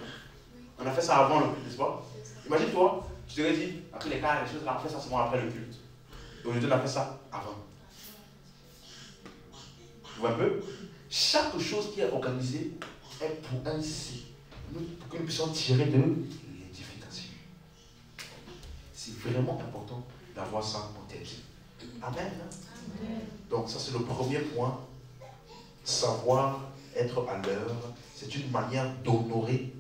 On a fait ça avant le culte, n'est-ce pas? Imagine-toi, je t'aurais dit, après les cas, les choses, on a fait ça seulement après le culte. Et aujourd'hui, on a fait ça avant. Tu vois un peu? Chaque chose qui est organisée est pour ainsi, pour que nous puissions tirer de l'édification. C'est vraiment important d'avoir ça en tête. Amen.
Amen.
Donc ça c'est le premier point. Savoir être à l'heure, c'est une manière d'honorer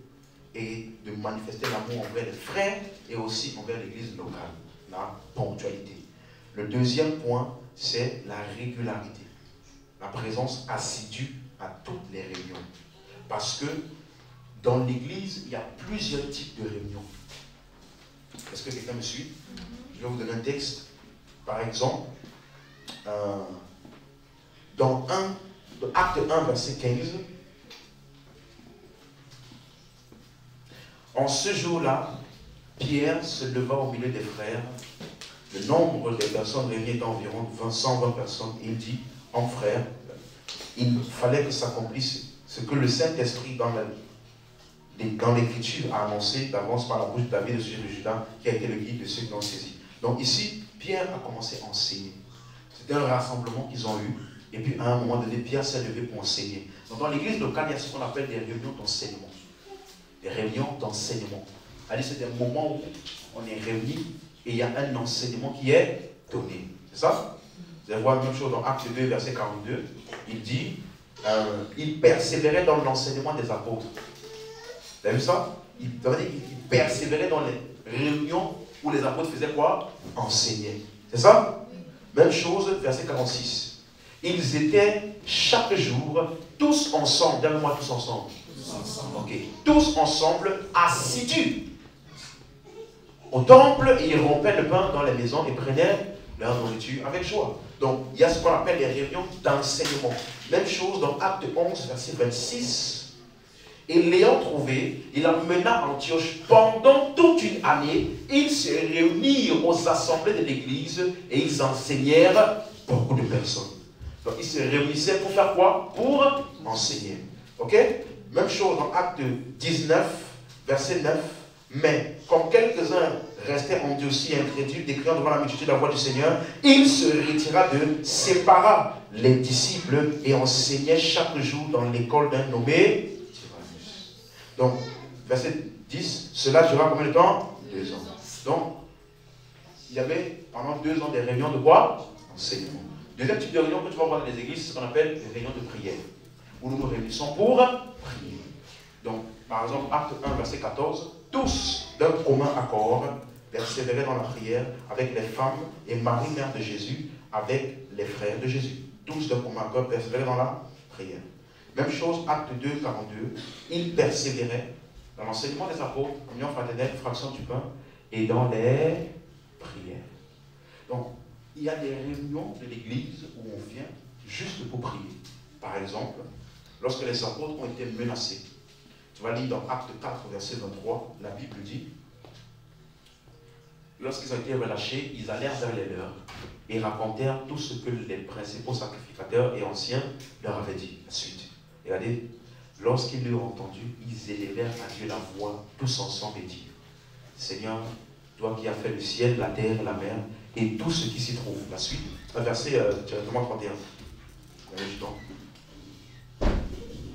et de manifester l'amour envers les frères et aussi envers l'église locale. La ponctualité. Le deuxième point, c'est la régularité. La présence assidue à toutes les réunions. Parce que dans l'église, il y a plusieurs types de réunions. Est-ce que quelqu'un me suit? Je vais vous donner un texte. Par exemple, dans Acte 1, verset 15, en ce jour-là, Pierre se leva au milieu des frères. Le nombre des personnes réunies était environ 120 personnes. Il dit, en frères, il fallait que s'accomplisse ce que le Saint-Esprit dans l'Écriture a annoncé d'avance par la bouche de David, le sujet de Judas, qui a été le guide de ceux qui l'ont saisi. Donc ici, Pierre a commencé à enseigner. C'était un rassemblement qu'ils ont eu. Et puis à un moment donné, Pierre s'est levé pour enseigner. Donc dans l'église locale, il y a ce qu'on appelle des réunions d'enseignement. Des réunions d'enseignement. C'est des moments où on est réunis et il y a un enseignement qui est donné. C'est ça? Vous allez voir la même chose dans Acte 2, verset 42. Il dit, il persévérait dans l'enseignement des apôtres. Vous avez vu ça? Il persévérait dans les réunions où les apôtres faisaient quoi? Enseigner. C'est ça? Même chose, verset 46. Ils étaient chaque jour, tous ensemble, dis-moi tous ensemble. Ok. Tous ensemble, assidus au temple, et ils rompaient le pain dans les maisons et prenaient leur nourriture avec joie. Donc, il y a ce qu'on appelle les réunions d'enseignement. Même chose dans Acte 11, verset 26. Et l'ayant trouvé, il emmena à Antioche pendant toute une année. Ils se réunirent aux assemblées de l'église et ils enseignèrent beaucoup de personnes. Donc, ils se réunissaient pour faire quoi? Pour enseigner. Ok? Même chose dans Acte 19, verset 9. Mais, comme quelques-uns restaient endurcis et incrédules, décriant devant la multitude la voix du Seigneur, il se retira sépara les disciples et enseignait chaque jour dans l'école d'un nommé Tyrannus. Donc, verset 10, cela dura combien de temps? 2 ans. Donc, il y avait pendant 2 ans des réunions de quoi? Enseignement. Deuxième type de réunion que tu vas voir dans les églises, c'est ce qu'on appelle les réunions de prière, où nous nous réunissons pour prier. Donc, par exemple, Acte 1, verset 14, tous d'un commun accord persévéraient dans la prière avec les femmes et Marie, mère de Jésus, avec les frères de Jésus. Tous d'un commun accord persévéraient dans la prière. Même chose, Acte 2, 42, ils persévéraient dans l'enseignement des apôtres, communion fraternelle, fraction du pain, et dans les prières. Donc, il y a des réunions de l'église où on vient juste pour prier. Par exemple, lorsque les apôtres ont été menacés, tu vas lire dans Acte 4, verset 23, la Bible dit, lorsqu'ils ont été relâchés, ils allèrent vers les leurs et racontèrent tout ce que les principaux sacrificateurs et anciens leur avaient dit. La suite. Regardez, lorsqu'ils l'eurent entendu, ils élevèrent à Dieu la voix tous ensemble et dirent, Seigneur, toi qui as fait le ciel, la terre, la mer et tout ce qui s'y trouve. La suite, verset directement 31.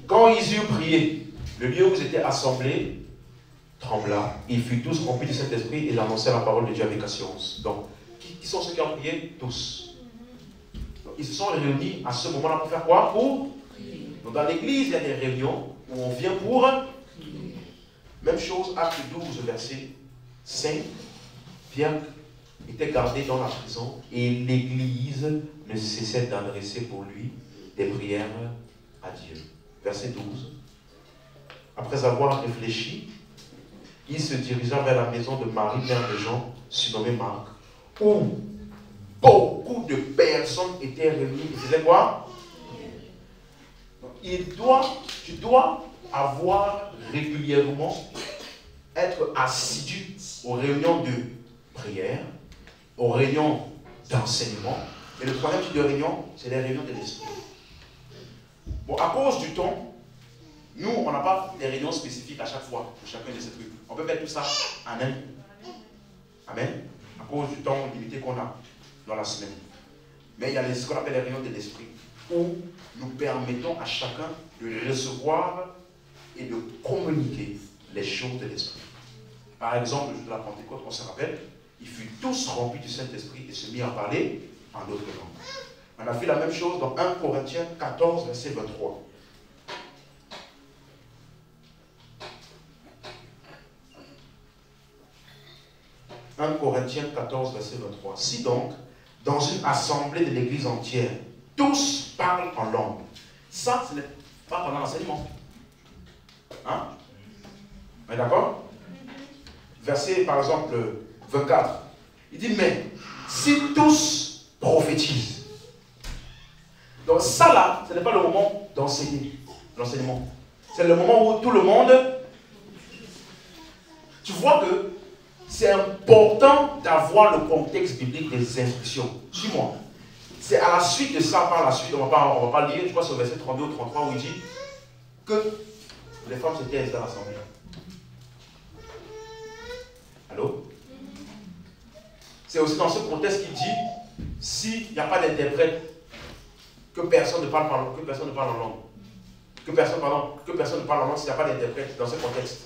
Quand ils eurent prié, le lieu où ils étaient assemblés trembla. Ils furent tous remplis du Saint-Esprit et ils annoncèrent la parole de Dieu avec assurance. Donc, qui sont ceux qui ont prié? Tous. Donc, ils se sont réunis à ce moment-là pour faire quoi? Pour prier. Donc, dans l'église, il y a des réunions où on vient pour prier. Même chose, Acte 12, verset 5. Pierre était gardé dans la prison et l'église ne cessait d'adresser pour lui des prières à Dieu. Verset 12. Après avoir réfléchi, il se dirigea vers la maison de Marie, mère de Jean, surnommée Marc, où beaucoup de personnes étaient réunies. Ils faisaient quoi? Donc, tu dois avoir régulièrement, être assidu aux réunions de prière, aux réunions d'enseignement. Et le troisième type de réunion, c'est les réunions de l'esprit. Bon, à cause du temps, nous, on n'a pas des réunions spécifiques à chaque fois, pour chacun de ces trucs. On peut mettre tout ça en un. Amen. À cause du temps limité qu'on a dans la semaine. Mais il y a ce qu'on appelle les réunions de l'esprit, où nous permettons à chacun de recevoir et de communiquer les choses de l'esprit. Par exemple, le jour de la Pentecôte, on se rappelle, ils furent tous remplis du Saint-Esprit et se mirent à parler en d'autres langues. On a vu la même chose dans 1 Corinthiens 14, verset 23. « 1 Corinthiens 14, verset 23. Si donc, dans une assemblée de l'église entière, tous parlent en langue. » Ça, ce n'est pas pendant l'enseignement. Hein? On est d'accord? Verset, par exemple, 24. Il dit, mais si tous prophétisent. Donc ça là, ce n'est pas le moment d'enseigner, l'enseignement. C'est le moment où tout le monde... Tu vois que c'est important d'avoir le contexte biblique des instructions. Suis-moi. C'est à la suite de ça, par la suite, on ne va pas lire, je crois que c'est au verset 32 ou 33 où il dit que les femmes se taisent dans l'assemblée. Allô? C'est aussi dans ce contexte qu'il dit, s'il n'y a pas d'interprète, que personne ne parle en langue. Que personne ne parle en langue s'il n'y a pas d'interprète dans ce contexte.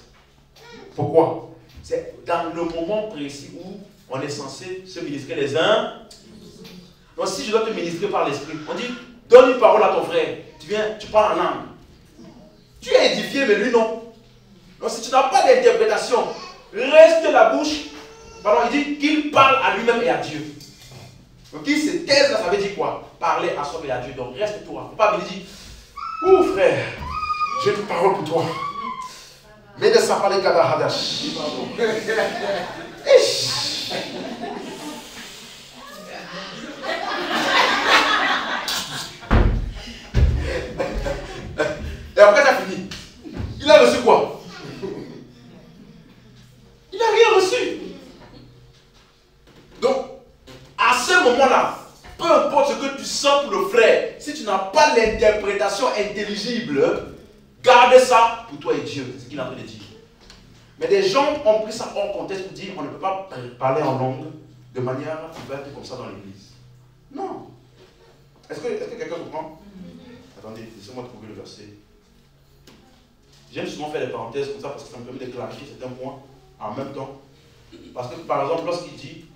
Pourquoi? C'est dans le moment précis où on est censé se ministrer les uns. Donc si je dois te ministrer par l'esprit, on dit, donne une parole à ton frère. Tu viens, tu parles en langue. Tu es édifié, mais lui non. Donc si tu n'as pas d'interprétation, reste la bouche. Pardon, il dit qu'il parle à lui-même et à Dieu. Donc il se taise, ça veut dire quoi? Parler à soi et à Dieu. Donc reste toi. Il ne faut pas venir dire, ouh frère, j'ai une parole pour toi. Mais de ça parler Kadahadash. Et après, ça fini. Il a reçu quoi? Il n'a rien reçu. Donc, à ce moment-là, peu importe ce que tu sens pour le frère, si tu n'as pas l'interprétation intelligible, garde ça pour toi et Dieu. C'est ce qu'il est en train de dire. Mais des gens ont pris ça hors contexte pour dire on ne peut pas parler en langue de manière ouverte comme ça dans l'église. Non. Est-ce que quelqu'un comprend? Attendez, laissez-moi trouver le verset. J'aime souvent faire des parenthèses comme ça parce que ça me permet de clarifier certains points en même temps. Parce que par exemple, lorsqu'il dit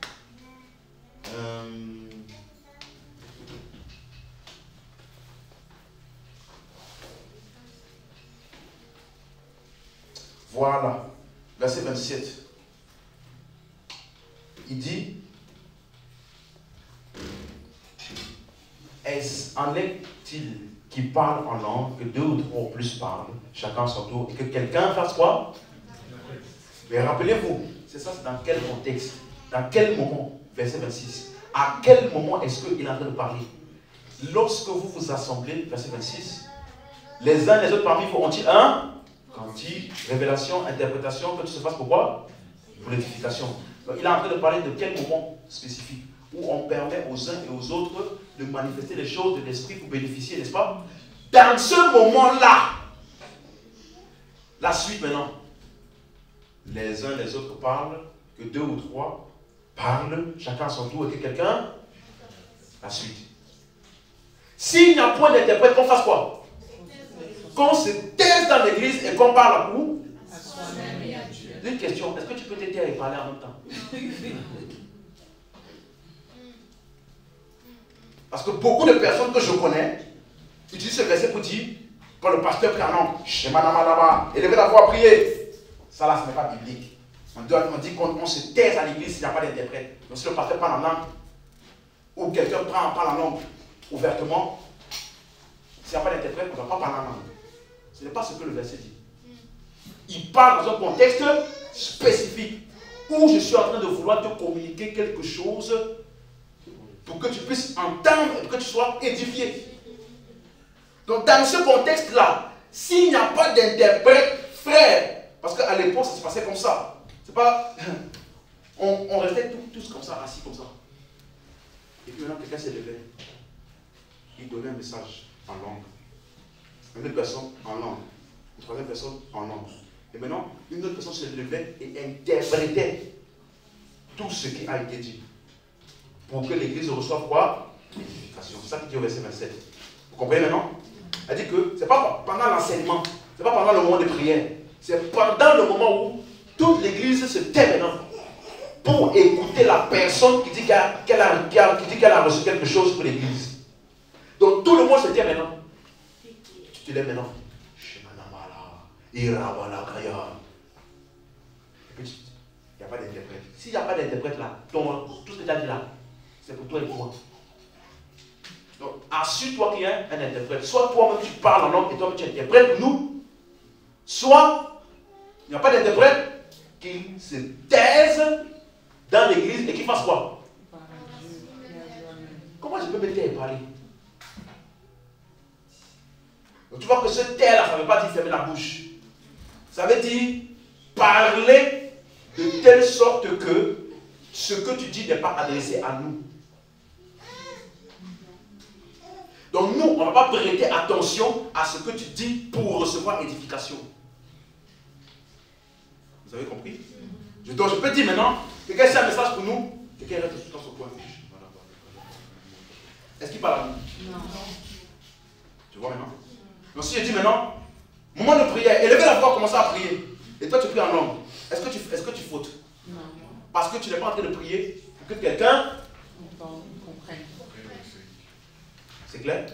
voilà, verset 27. Il dit, en est-il qui parle en langue, que deux ou trois ou plus parlent, chacun à son tour, et que quelqu'un fasse quoi? Mais rappelez-vous, c'est ça, c'est dans quel contexte? Dans quel moment? Verset 26. À quel moment est-ce qu'il est en train de parler? Lorsque vous vous assemblez, verset 26, les uns les autres parmi vous ont-ils un cantique, révélation, interprétation, que tout se fasse pourquoi? Pour l'édification. Donc il est en train de parler de quel moment spécifique où on permet aux uns et aux autres de manifester les choses de l'esprit pour bénéficier, n'est-ce pas? Dans ce moment-là, la suite maintenant, les uns les autres parlent, que deux ou trois parlent, chacun à son tour, et que quelqu'un, la suite. S'il n'y a point d'interprète, qu'on fasse quoi? Qu'on se taise dans l'église et qu'on parle à où? À soi-même et à Dieu. Une question, est-ce que tu peux t'aider et parler en même temps? Parce que beaucoup de personnes que je connais utilisent ce verset pour dire, quand le pasteur prie en langue, élevez la voix à prier. Ça là, ce n'est pas biblique. On dit qu'on se taise à l'église s'il n'y a pas d'interprète. Donc si le pasteur parle en langue, ou quelqu'un parle en langue ouvertement, s'il n'y a pas d'interprète, on ne va pas parler en langue. Ce n'est pas ce que le verset dit. Il parle dans un contexte spécifique où je suis en train de vouloir te communiquer quelque chose pour que tu puisses entendre et que tu sois édifié. Donc dans ce contexte-là, s'il n'y a pas d'interprète, frère, parce qu'à l'époque ça se passait comme ça, c'est pas, on restait tous comme ça, assis comme ça. Et puis maintenant quelqu'un s'est levé, il donnait un message en langue. Une autre personne en langue, une troisième personne en langue. Et maintenant, une autre personne se levait et interprétait tout ce qui a été dit. Pour que l'église reçoive quoi? L'édification. C'est ça qu'il dit au verset 27. Vous comprenez maintenant? Elle dit que ce n'est pas pendant l'enseignement, ce n'est pas pendant le moment de prière. C'est pendant le moment où toute l'église se tait maintenant. pour écouter la personne qui dit qu'elle a reçu quelque chose pour l'église. Donc tout le monde se dit maintenant. Tu te lèves maintenant. Et puis, il n'y a pas d'interprète. S'il n'y a pas d'interprète là, tout ce que tu as dit là, c'est pour toi et pour moi. Donc, assure-toi qu'il y a un interprète. Soit toi-même tu parles en langue et toi-même tu interprètes pour nous. Soit il n'y a pas d'interprète, qu'il se taise dans l'église et qu'il fasse quoi? Comment je peux me taire et parler? Donc, tu vois que ce taire là, ça ne veut pas dire fermer la bouche. Ça veut dire parler de telle sorte que ce que tu dis n'est pas adressé à nous. Donc nous, on ne va pas prêter attention à ce que tu dis pour recevoir édification. Vous avez compris? Donc je peux dire maintenant, quelqu'un sait un message pour nous, quelqu'un reste tout le temps sur toi. Est-ce qu'il parle à nous? Non. Tu vois maintenant? Donc si je dis maintenant, moment de prière, élevez la voix, commencez à prier. Et toi tu pries en langue. Est-ce que tu fautes? Non. Parce que tu n'es pas en train de prier pour que quelqu'un comprenne. C'est clair?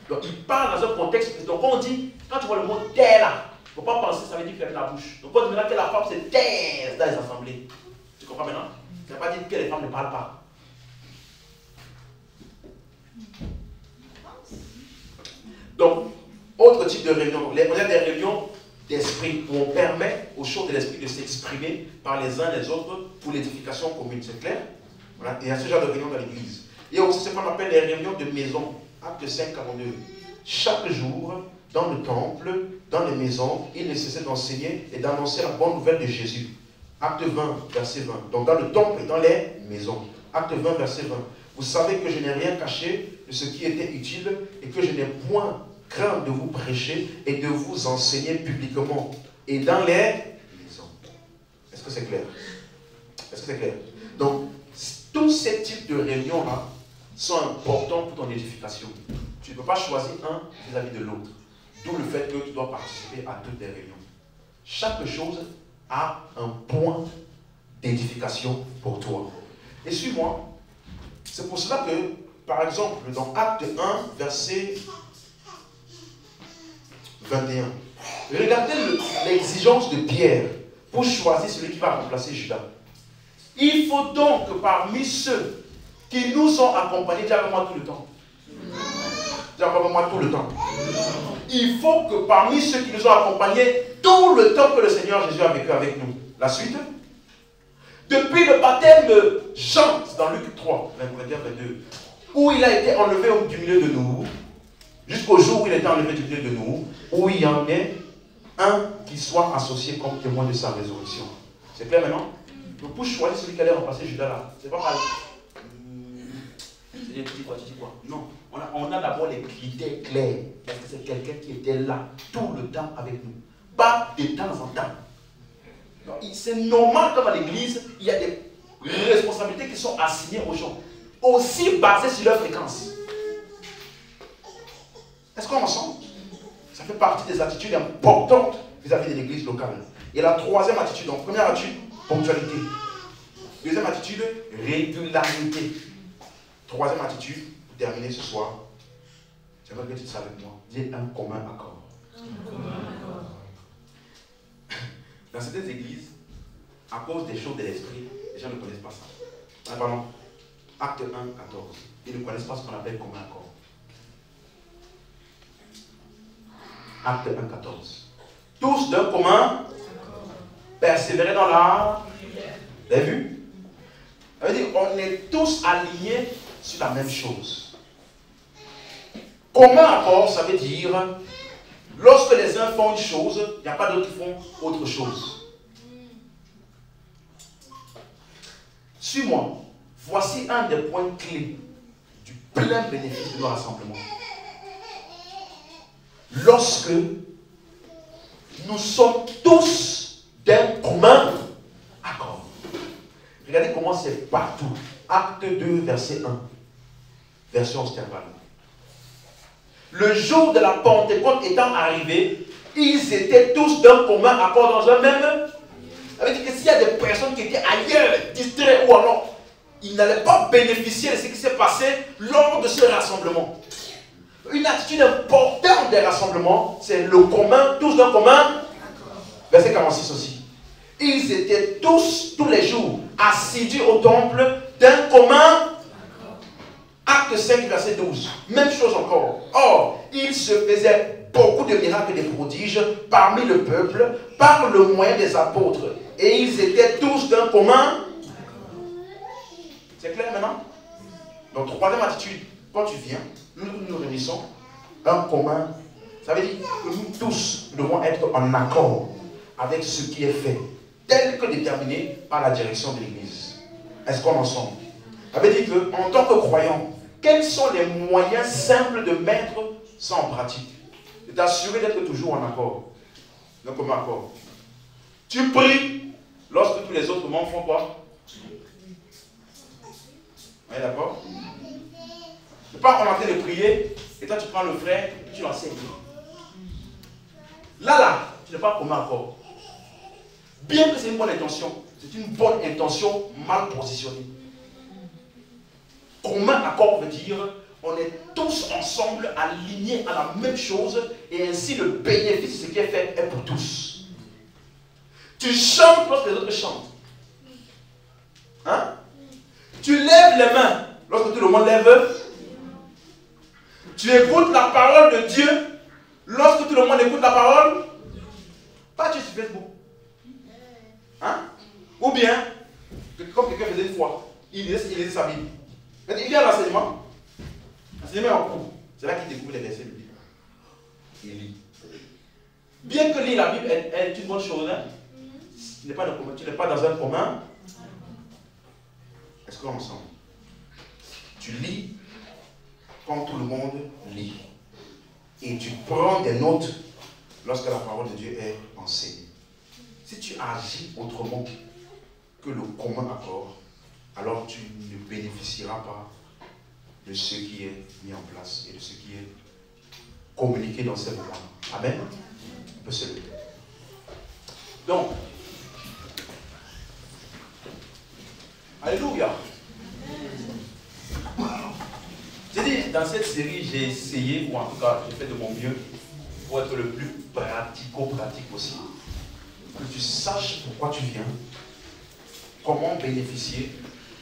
Donc il parle dans un contexte. Donc quand on dit, quand tu vois le mot taire là, il ne faut pas penser, ça veut dire fermer la bouche. Donc quand on dit maintenant que la femme se taise dans les assemblées. Tu comprends maintenant? Ça ne veut pas dire que les femmes ne parlent pas. Donc, autre type de réunion. On a des réunions d'esprit où on permet aux choses de l'esprit de s'exprimer par les uns les autres pour l'édification commune. C'est clair? Voilà. Et il y a ce genre de réunion dans l'église. Il y a aussi ce qu'on appelle les réunions de maison. Acte 5, 42. Chaque jour, dans le temple, dans les maisons, il ne cessait d'enseigner et d'annoncer la bonne nouvelle de Jésus. Acte 20, verset 20. Donc dans le temple et dans les maisons. Acte 20, verset 20. Vous savez que je n'ai rien caché de ce qui était utile et que je n'ai point craint de vous prêcher et de vous enseigner publiquement et dans les maisons. Est-ce que c'est clair? Est-ce que c'est clair? Donc, tous ces types de réunions-là sont importants pour ton édification. Tu ne peux pas choisir un vis-à-vis de l'autre. D'où le fait que tu dois participer à toutes les réunions. Chaque chose a un point d'édification pour toi. Et suis-moi. C'est pour cela que, par exemple, dans Acte 1, verset 21, regardez l'exigence de Pierre pour choisir celui qui va remplacer Judas. Il faut donc que parmi ceux qui nous ont accompagnés, dis avec moi tout le temps. Dis avec moi tout le temps. Il faut que parmi ceux qui nous ont accompagnés, tout le temps que le Seigneur Jésus a vécu avec nous. La suite. Depuis le baptême de Jean, c'est dans Luc 3, 22, où il a été enlevé du milieu de nous, jusqu'au jour où il a été enlevé du milieu de nous, où il y en ait un qui soit associé comme témoin de sa résurrection. C'est clair maintenant? Donc pour choisir celui qui allait remplacer Judas là, c'est pas mal. Tu dis quoi? Non. On a d'abord les critères clairs. Est-ce que c'est quelqu'un qui était là tout le temps avec nous? Pas de temps en temps. C'est normal que dans l'église, il y a des responsabilités qui sont assignées aux gens, aussi basées sur leur fréquence. Est-ce qu'on ensemble? Ça fait partie des attitudes importantes vis-à-vis de l'église locale. Et la troisième attitude, donc première attitude, ponctualité. Deuxième attitude, régularité. Troisième attitude, pour terminer ce soir, j'aimerais que tu dises avec moi, dis un commun accord. Dans certaines églises, à cause des choses de l'esprit, les gens ne connaissent pas ça. Ah, pardon, Acte 1, 14. Ils ne connaissent pas ce qu'on appelle commun accord. Acte 1, 14. Tous d'un commun, persévérer dans l'art. Vous avez vu? Ça veut dire qu'on est tous alignés sur la même chose. Commun accord, ça veut dire lorsque les uns font une chose, il n'y a pas d'autres qui font autre chose. Suis-moi. Voici un des points clés du plein bénéfice de nos rassemblements. Lorsque nous sommes tous d'un commun accord. Regardez comment c'est partout. Acte 2, verset 1. Version Sterval. Le jour de la Pentecôte étant arrivé, ils étaient tous d'un commun accord dans un même. Ça veut dire que s'il y a des personnes qui étaient ailleurs, distraites ou alors, ils n'allaient pas bénéficier de ce qui s'est passé lors de ce rassemblement. Une attitude importante des rassemblements, c'est le commun, tous d'un commun. Verset 46 aussi. Ils étaient tous les jours, assidus au temple d'un commun. Acte 5, verset 12. Même chose encore. Or, il se faisait beaucoup de miracles et de prodiges parmi le peuple, par le moyen des apôtres. Et ils étaient tous d'un commun. C'est clair maintenant? Donc, troisième attitude, quand tu viens, nous réunissons un commun. Ça veut dire que nous tous devons être en accord avec ce qui est fait, tel que déterminé par la direction de l'Église. Est-ce qu'on est ensemble? Ça veut dire qu'en tant que croyant, quels sont les moyens simples de mettre ça en pratique? De t'assurer d'être toujours en accord. Donc, comme accord. Tu pries lorsque tous les autres membres font quoi? Oui, d'accord? Tu ne peux pas en train de prier et toi tu prends le frère et puis tu l'enseignes. Là, tu n'es pas commun accord. Bien que c'est une bonne intention, c'est une bonne intention mal positionnée. Commun accord veut dire on est tous ensemble alignés à la même chose et ainsi le bénéfice de ce qui est fait est pour tous. Tu chantes lorsque les autres chantent. Hein? Tu lèves les mains lorsque tout le monde lève. Tu écoutes la parole de Dieu lorsque tout le monde écoute la parole. Pas tu sur Facebook. Hein? Ou bien, comme quelqu'un faisait une fois, il lisait sa Bible. Il y a l'enseignement. L'enseignement est en cours. C'est là qu'il découvre les versets bibliques. Il lit. Bien que lire la Bible est une bonne chose, hein? Tu n'es pas dans un commun. Est-ce qu'on est ensemble? Tu lis quand tout le monde lit. Et tu prends des notes lorsque la parole de Dieu est enseignée. Si tu agis autrement que le commun accord, alors tu ne bénéficieras pas de ce qui est mis en place et de ce qui est communiqué dans ces moments. Amen. On peut se lever. Donc, alléluia. J'ai dit, dans cette série, j'ai essayé, ou en tout cas, j'ai fait de mon mieux pour être le plus pratico-pratique possible. Que tu saches pourquoi tu viens, comment bénéficier,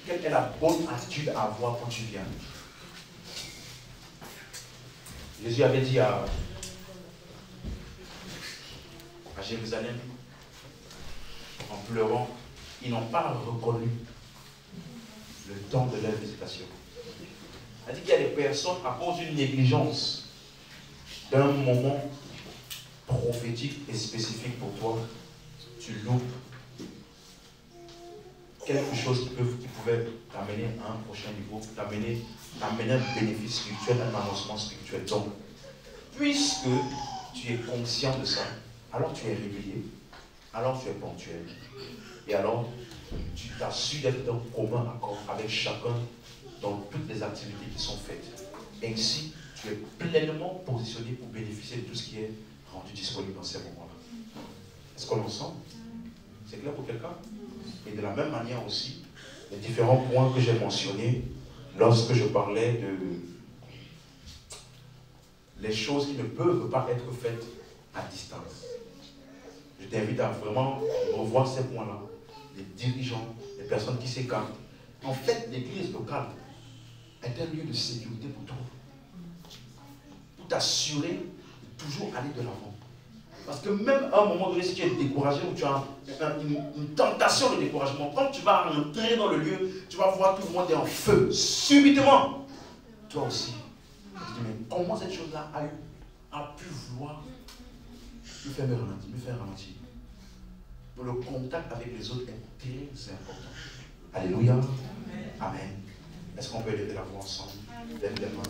quelle est la bonne attitude à avoir quand tu viens. Jésus avait dit à Jérusalem, en pleurant, ils n'ont pas reconnu le temps de leur visitation. Il a dit qu'il y a des personnes, à cause d'une négligence, d'un moment prophétique et spécifique pour toi, tu loupes quelque chose qui pouvait t'amener à un prochain niveau, t'amener un bénéfice spirituel, un avancement spirituel. Donc, puisque tu es conscient de ça, alors tu es régulier, alors tu es ponctuel, et alors tu t'assures d'être en commun accord avec chacun dans toutes les activités qui sont faites. Ainsi, tu es pleinement positionné pour bénéficier de tout ce qui est rendu disponible dans ces moments-là. Est-ce qu'on est ensemble? C'est clair pour quelqu'un? Et de la même manière aussi, les différents points que j'ai mentionnés lorsque je parlais de les choses qui ne peuvent pas être faites à distance. Je t'invite à vraiment revoir ces points-là. Les dirigeants, les personnes qui s'écartent. En fait, l'église locale est un lieu de sécurité pour toi. Pour t'assurer de toujours aller de l'avant. Parce que même à un moment donné, si tu es découragé ou tu as une tentation de découragement, quand tu vas rentrer dans le lieu, tu vas voir tout le monde est en feu. Subitement, toi aussi. Tu te dis, mais comment cette chose-là a pu vouloir me faire ralentir. Donc le contact avec les autres est très important. Alléluia. Amen. Est-ce qu'on peut lever la voix ensemble? Lève les mains.